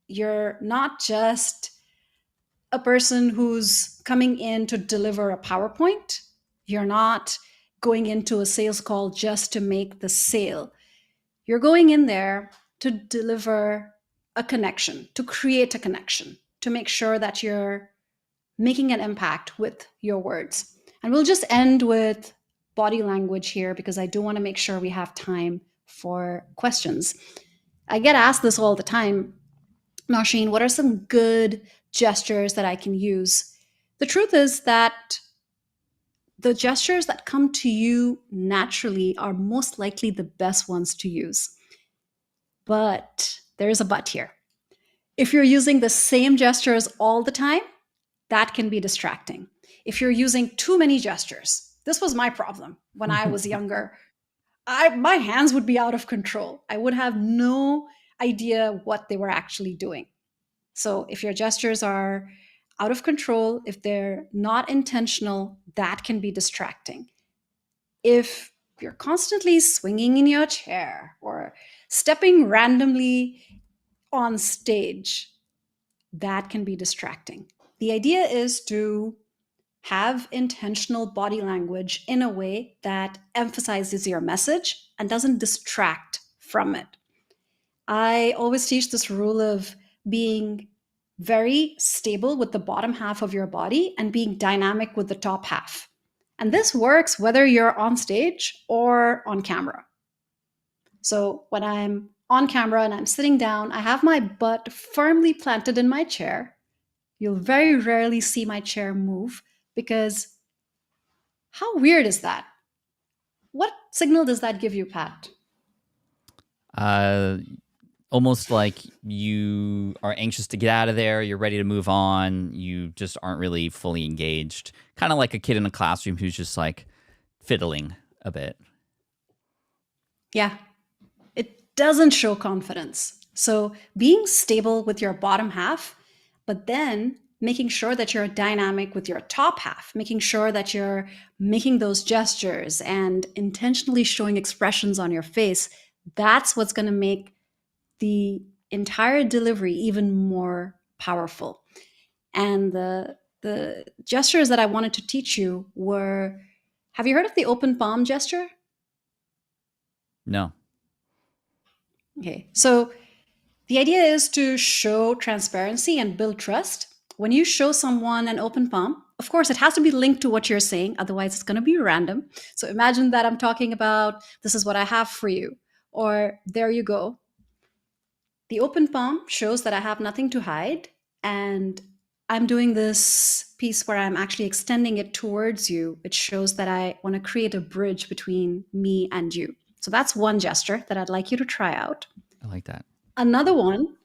You're not just a person who's coming in to deliver a PowerPoint. You're not going into a sales call just to make the sale. You're going in there to deliver a connection, to create a connection, to make sure that you're making an impact with your words. And we'll just end with body language here because I do want to make sure we have time for questions. I get asked this all the time. Nausheen, what are some good gestures that I can use? The truth is that the gestures that come to you naturally are most likely the best ones to use. But there is a but here. If you're using the same gestures all the time, that can be distracting. If you're using too many gestures, this was my problem when I was younger. My hands would be out of control. I would have no idea what they were actually doing. So if your gestures are out of control, if they're not intentional, that can be distracting. If you're constantly swinging in your chair or stepping randomly on stage, that can be distracting. The idea is to have intentional body language in a way that emphasizes your message and doesn't distract from it. I always teach this rule of being very stable with the bottom half of your body and being dynamic with the top half. And this works whether you're on stage or on camera. So when I'm on camera and I'm sitting down, I have my butt firmly planted in my chair. You'll very rarely see my chair move because how weird is that? What signal does that give you, Pat? Uh, Almost like you are anxious to get out of there. You're ready to move on. You just aren't really fully engaged. Kind of like a kid in a classroom who's just like fiddling a bit. Yeah, it doesn't show confidence. So being stable with your bottom half, but then making sure that you're dynamic with your top half, making sure that you're making those gestures and intentionally showing expressions on your face, that's what's going to make the entire delivery even more powerful. And the gestures that I wanted to teach you were, have you heard of the open palm gesture? No. Okay. So the idea is to show transparency and build trust. When you show someone an open palm, of course, it has to be linked to what you're saying. Otherwise, it's going to be random. So imagine that I'm talking about, this is what I have for you, or there you go. The open palm shows that I have nothing to hide. And I'm doing this piece where I'm actually extending it towards you. It shows that I want to create a bridge between me and you. So that's one gesture that I'd like you to try out. I like that. Another one,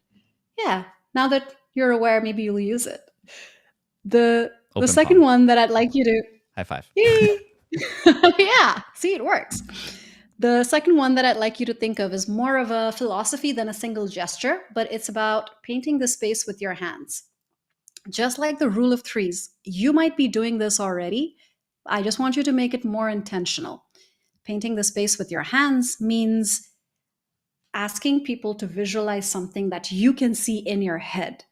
yeah, now that you're aware, maybe you'll use it. The Open second palm. one that I'd like you to High five. Yay! Yeah, see, it works. The second one that I'd like you to think of is more of a philosophy than a single gesture, but it's about painting the space with your hands. Just like the rule of threes, you might be doing this already. I just want you to make it more intentional. Painting the space with your hands means asking people to visualize something that you can see in your head.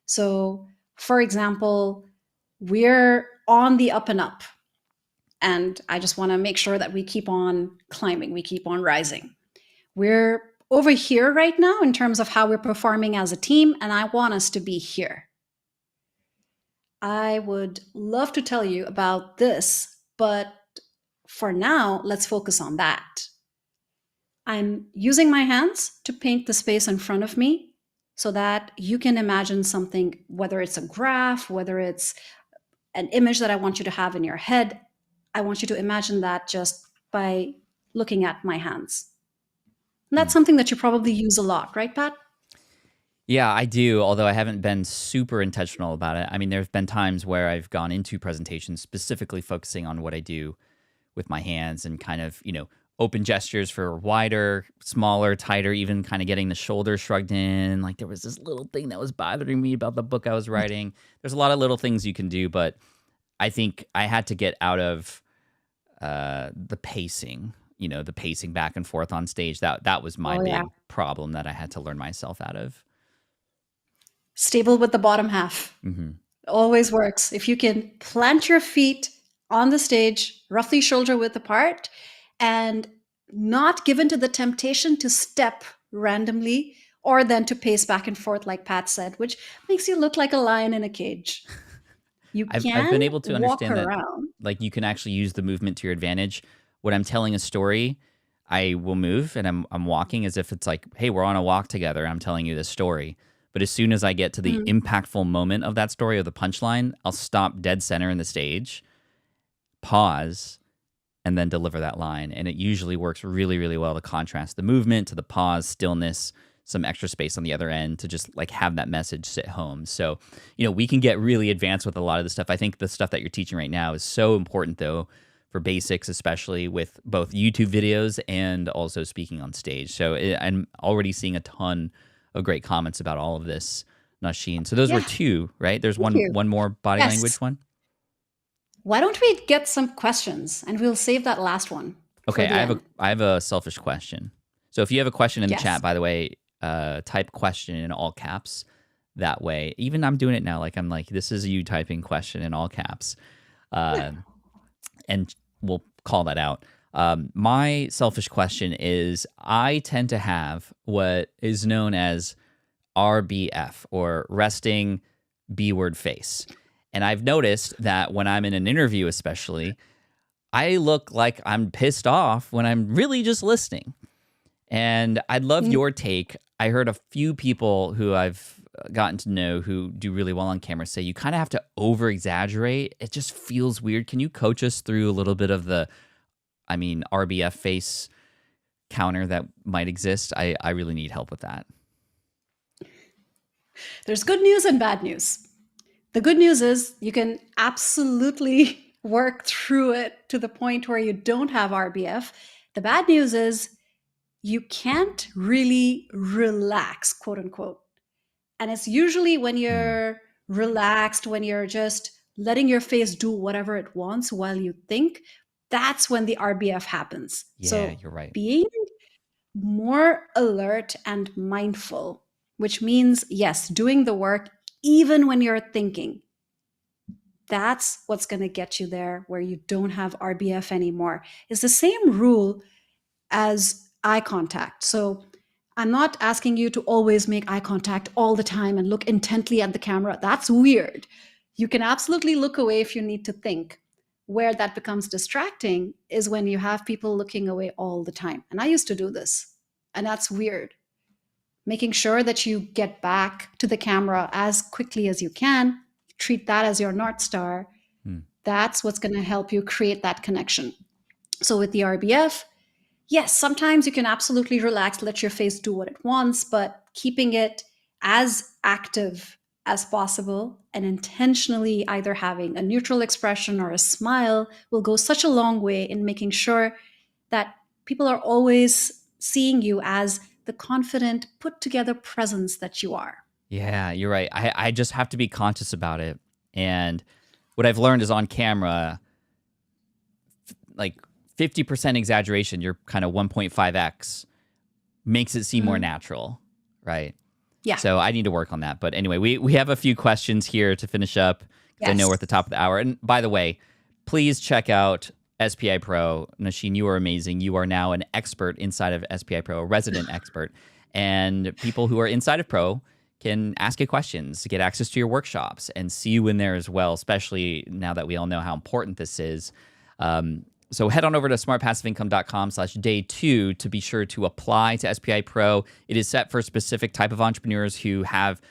So, for example, we're on the up and up, and I just want to make sure that we keep on climbing, we keep on rising. We're over here right now in terms of how we're performing as a team, and I want us to be here. I would love to tell you about this, but for now, let's focus on that. I'm using my hands to paint the space in front of me so that you can imagine something, whether it's a graph, whether it's an image that I want you to have in your head. I want you to imagine that just by looking at my hands. And that's Hmm. something that you probably use a lot, right, Pat? Yeah, I do, although I haven't been super intentional about it. I mean, there have been times where I've gone into presentations specifically focusing on what I do with my hands and kind of, open gestures for wider, smaller, tighter, even kind of getting the shoulders shrugged in. Like there was this little thing that was bothering me about the book I was writing. There's a lot of little things you can do, but I think I had to get out of the pacing, the pacing back and forth on stage. That was my Oh, yeah. big problem that I had to learn myself out of. Stable with the bottom half. Hmm. Always works. If you can plant your feet on the stage, roughly shoulder width apart, and not given to the temptation to step randomly or then to pace back and forth, like Pat said, which makes you look like a lion in a cage. You I've been can able to walk understand that around. like you can actually use the movement to your advantage. When I'm telling a story, I will move and I'm walking as if it's like, hey, we're on a walk together. I'm telling you this story. But as soon as I get to the Mm. impactful moment of that story or the punchline, I'll stop dead center in the stage, pause, and then deliver that line. And it usually works really, really well to contrast the movement to the pause, stillness, some extra space on the other end to just like have that message sit home. So, we can get really advanced with a lot of the stuff. I think the stuff that you're teaching right now is so important though for basics, especially with both YouTube videos and also speaking on stage. So I'm already seeing a ton of great comments about all of this, Nausheen. So those were Yeah, two, right? There's thank one you. one more body language Yes. one. Why don't we get some questions and we'll save that last one for Okay, the end? I have a selfish question. So if you have a question in the Yes. chat, by the way, type question in all caps. That way, even I'm doing it now. Like I'm like, this is you typing question in all caps, uh, and we'll call that out. My selfish question is, I tend to have what is known as RBF or resting B word face, and I've noticed that when I'm in an interview, especially, I look like I'm pissed off when I'm really just listening. And I'd love Mm. your take. I heard a few people who I've gotten to know who do really well on camera say you kind of have to over exaggerate. It just feels weird. Can you coach us through a little bit of the, RBF face counter that might exist? I really need help with that. There's good news and bad news. The good news is you can absolutely work through it to the point where you don't have RBF. The bad news is you can't really relax, quote unquote. And it's usually when Hmm. you're relaxed, when you're just letting your face do whatever it wants while you think, that's when the RBF happens. Yeah, So you're right. being more alert and mindful, which means, yes, doing the work even when you're thinking. That's what's going to get you there where you don't have RBF anymore. It's the same rule as eye contact. So I'm not asking you to always make eye contact all the time and look intently at the camera. That's weird. You can absolutely look away if you need to think. Where that becomes distracting is when you have people looking away all the time. And I used to do this, and that's weird. Making sure that you get back to the camera as quickly as you can, treat that as your North Star. Hmm. That's what's going to help you create that connection. So with the RBF, yes, sometimes you can absolutely relax, let your face do what it wants, but keeping it as active as possible and intentionally either having a neutral expression or a smile will go such a long way in making sure that people are always seeing you as the confident, put together presence that you are. Yeah, you're right. I just have to be conscious about it. And what I've learned is on camera, like 50% exaggeration, you're kind of 1.5x makes it seem more natural, right? Yeah. So I need to work on that. But anyway, we have a few questions here to finish up because I know Yes. we're at the top of the hour. And by the way, please check out SPI Pro. Nausheen, you are amazing. You are now an expert inside of SPI Pro, a resident expert. And people who are inside of Pro can ask you questions, get access to your workshops, and see you in there as well, especially now that we all know how important this is. So head on over to smartpassiveincome.com/day2 to be sure to apply to SPI Pro. It is set for a specific type of entrepreneurs who have,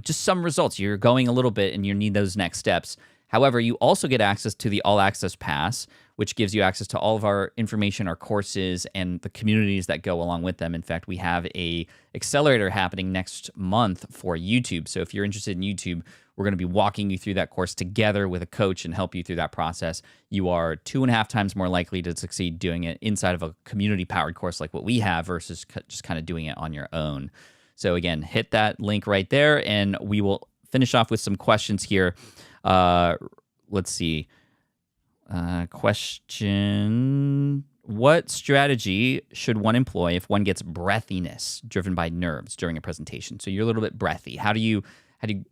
just some results. You're going a little bit and you need those next steps. However, you also get access to the All Access Pass, which gives you access to all of our information, our courses, and the communities that go along with them. In fact, we have a accelerator happening next month for YouTube. So if you're interested in YouTube, we're going to be walking you through that course together with a coach and help you through that process. You are 2.5 times more likely to succeed doing it inside of a community-powered course like what we have versus just kind of doing it on your own. So again, hit that link right there, and we will finish off with some questions here. Let's see. Question: what strategy should one employ if one gets breathiness driven by nerves during a presentation? So you're a little bit breathy. How do you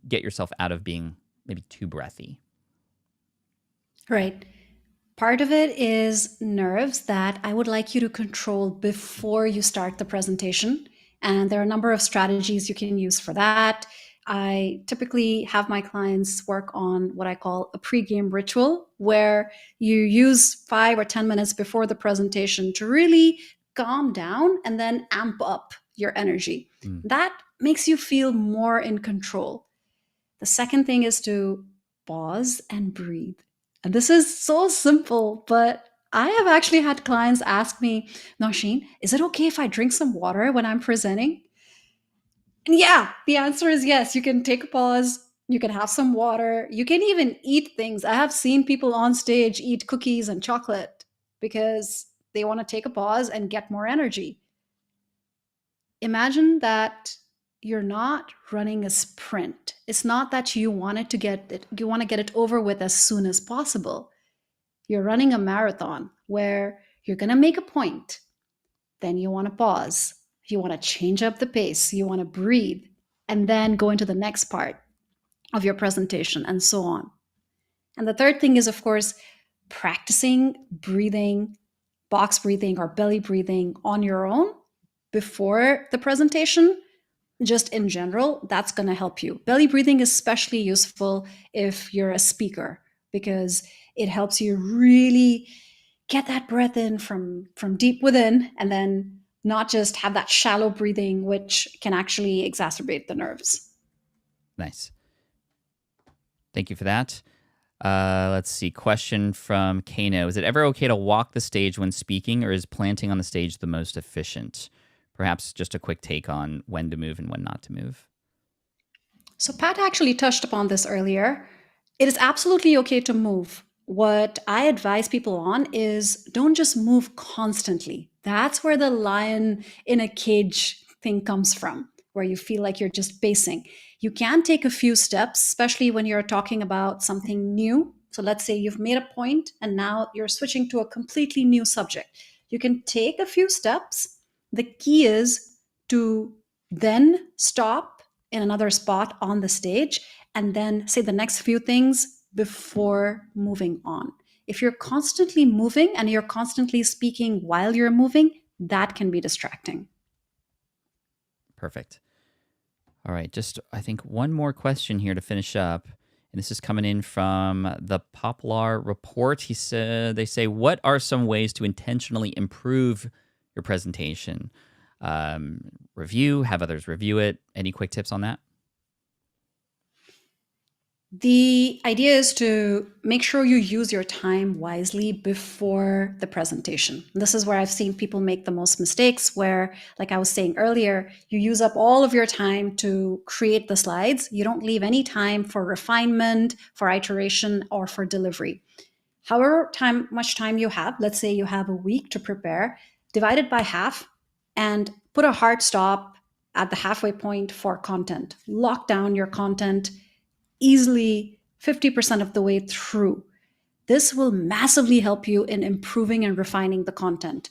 get yourself out of being maybe too breathy? Right. Part of it is nerves that I would like you to control before you start the presentation. And there are a number of strategies you can use for that. I typically have my clients work on what I call a pregame ritual, where you use 5 or 10 minutes before the presentation to really calm down and then amp up your energy. That makes you feel more in control. The second thing is to pause and breathe. And this is so simple, but I have actually had clients ask me, Nausheen, is it okay if I drink some water when I'm presenting? And yeah, the answer is yes. You can take a pause. You can have some water. You can even eat things. I have seen people on stage eat cookies and chocolate because they want to take a pause and get more energy. Imagine that you're not running a sprint. It's not that you want to get it over with as soon as possible. You're running a marathon where you're going to make a point. Then you want to pause. You want to change up the pace. You want to breathe and then go into the next part of your presentation and so on. And the third thing is, of course, practicing breathing, box breathing or belly breathing on your own before the presentation. Just in general, that's going to help you. Belly breathing is especially useful if you're a speaker because it helps you really get that breath in from deep within and then not just have that shallow breathing, which can actually exacerbate the nerves. Nice. Thank you for that. Let's see. Question from Kano. Is it ever okay to walk the stage when speaking, or is planting on the stage the most efficient? Perhaps just a quick take on when to move and when not to move. So Pat actually touched upon this earlier. It is absolutely okay to move. What I advise people on is don't just move constantly. That's where the lion in a cage thing comes from, where you feel like you're just pacing. You can take a few steps, especially when you're talking about something new. So let's say you've made a point and now you're switching to a completely new subject. You can take a few steps. The key is to then stop in another spot on the stage and then say the next few things before moving on. If you're constantly moving and you're constantly speaking while you're moving, that can be distracting. Perfect. All right, just I think one more question here to finish up. And this is coming in from the Poplar Report. They say, what are some ways to intentionally improve your presentation? Have others review it. Any quick tips on that? The idea is to make sure you use your time wisely before the presentation. This is where I've seen people make the most mistakes, where, like I was saying earlier, you use up all of your time to create the slides. You don't leave any time for refinement, for iteration, or for delivery. However much time you have, let's say you have a week to prepare, divide it by half and put a hard stop at the halfway point for content. Lock down your content easily 50% of the way through. This will massively help you in improving and refining the content.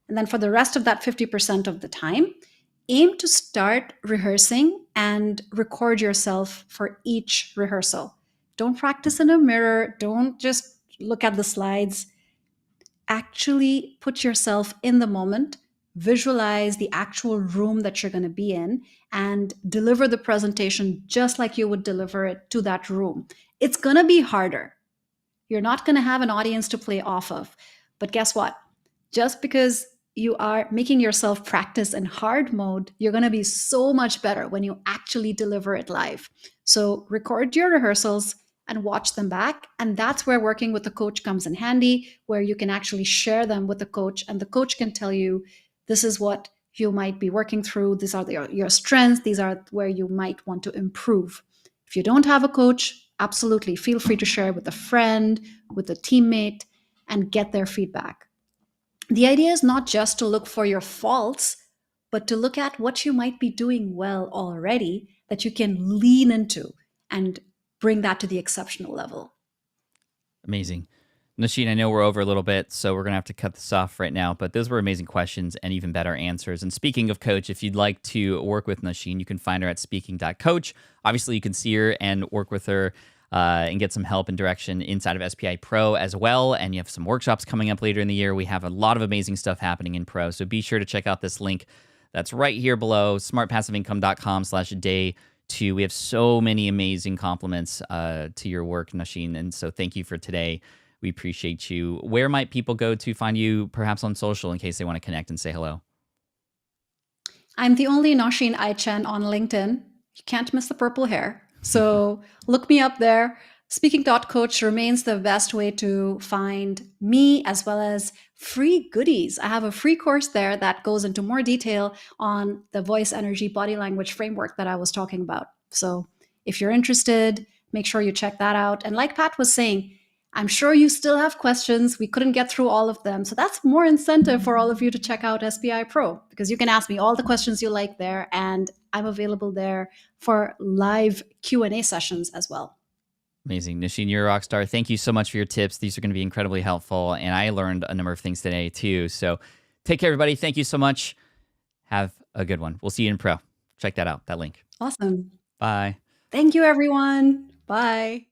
And then for the rest of that 50% of the time, aim to start rehearsing and record yourself for each rehearsal. Don't practice in a mirror. Don't just look at the slides. Actually put yourself in the moment, visualize the actual room that you're going to be in, and deliver the presentation just like you would deliver it to that room. It's going to be harder. You're not going to have an audience to play off of. But guess what? Just because you are making yourself practice in hard mode, you're going to be so much better when you actually deliver it live. So record your rehearsals and watch them back. And that's where working with the coach comes in handy, where you can actually share them with the coach, and the coach can tell you, this is what you might be working through. These are your strengths. These are where you might want to improve. If you don't have a coach, absolutely feel free to share with a friend, with a teammate, and get their feedback. The idea is not just to look for your faults, but to look at what you might be doing well already that you can lean into and bring that to the exceptional level. Amazing. Nausheen, I know we're over a little bit, so we're going to have to cut this off right now, but those were amazing questions and even better answers. And speaking of coach, if you'd like to work with Nausheen, you can find her at speaking.coach. Obviously, you can see her and work with her and get some help and direction inside of SPI Pro as well. And you have some workshops coming up later in the year. We have a lot of amazing stuff happening in Pro, so be sure to check out this link that's right here below, smartpassiveincome.com/day2. We have so many amazing compliments to your work, Nausheen, and so thank you for today. We appreciate you. Where might people go to find you, perhaps on social, in case they want to connect and say hello? I'm the only Nausheen Chen on LinkedIn. You can't miss the purple hair. So look me up there. Speaking.coach remains the best way to find me, as well as free goodies. I have a free course there that goes into more detail on the voice, energy, body language framework that I was talking about. So if you're interested, make sure you check that out. And like Pat was saying, I'm sure you still have questions. We couldn't get through all of them. So that's more incentive for all of you to check out SPI Pro, because you can ask me all the questions you like there, and I'm available there for live Q&A sessions as well. Amazing. Nausheen, you're a rock star. Thank you so much for your tips. These are going to be incredibly helpful, and I learned a number of things today too. So take care, everybody. Thank you so much. Have a good one. We'll see you in Pro. Check that out, that link. Awesome. Bye. Thank you, everyone. Bye.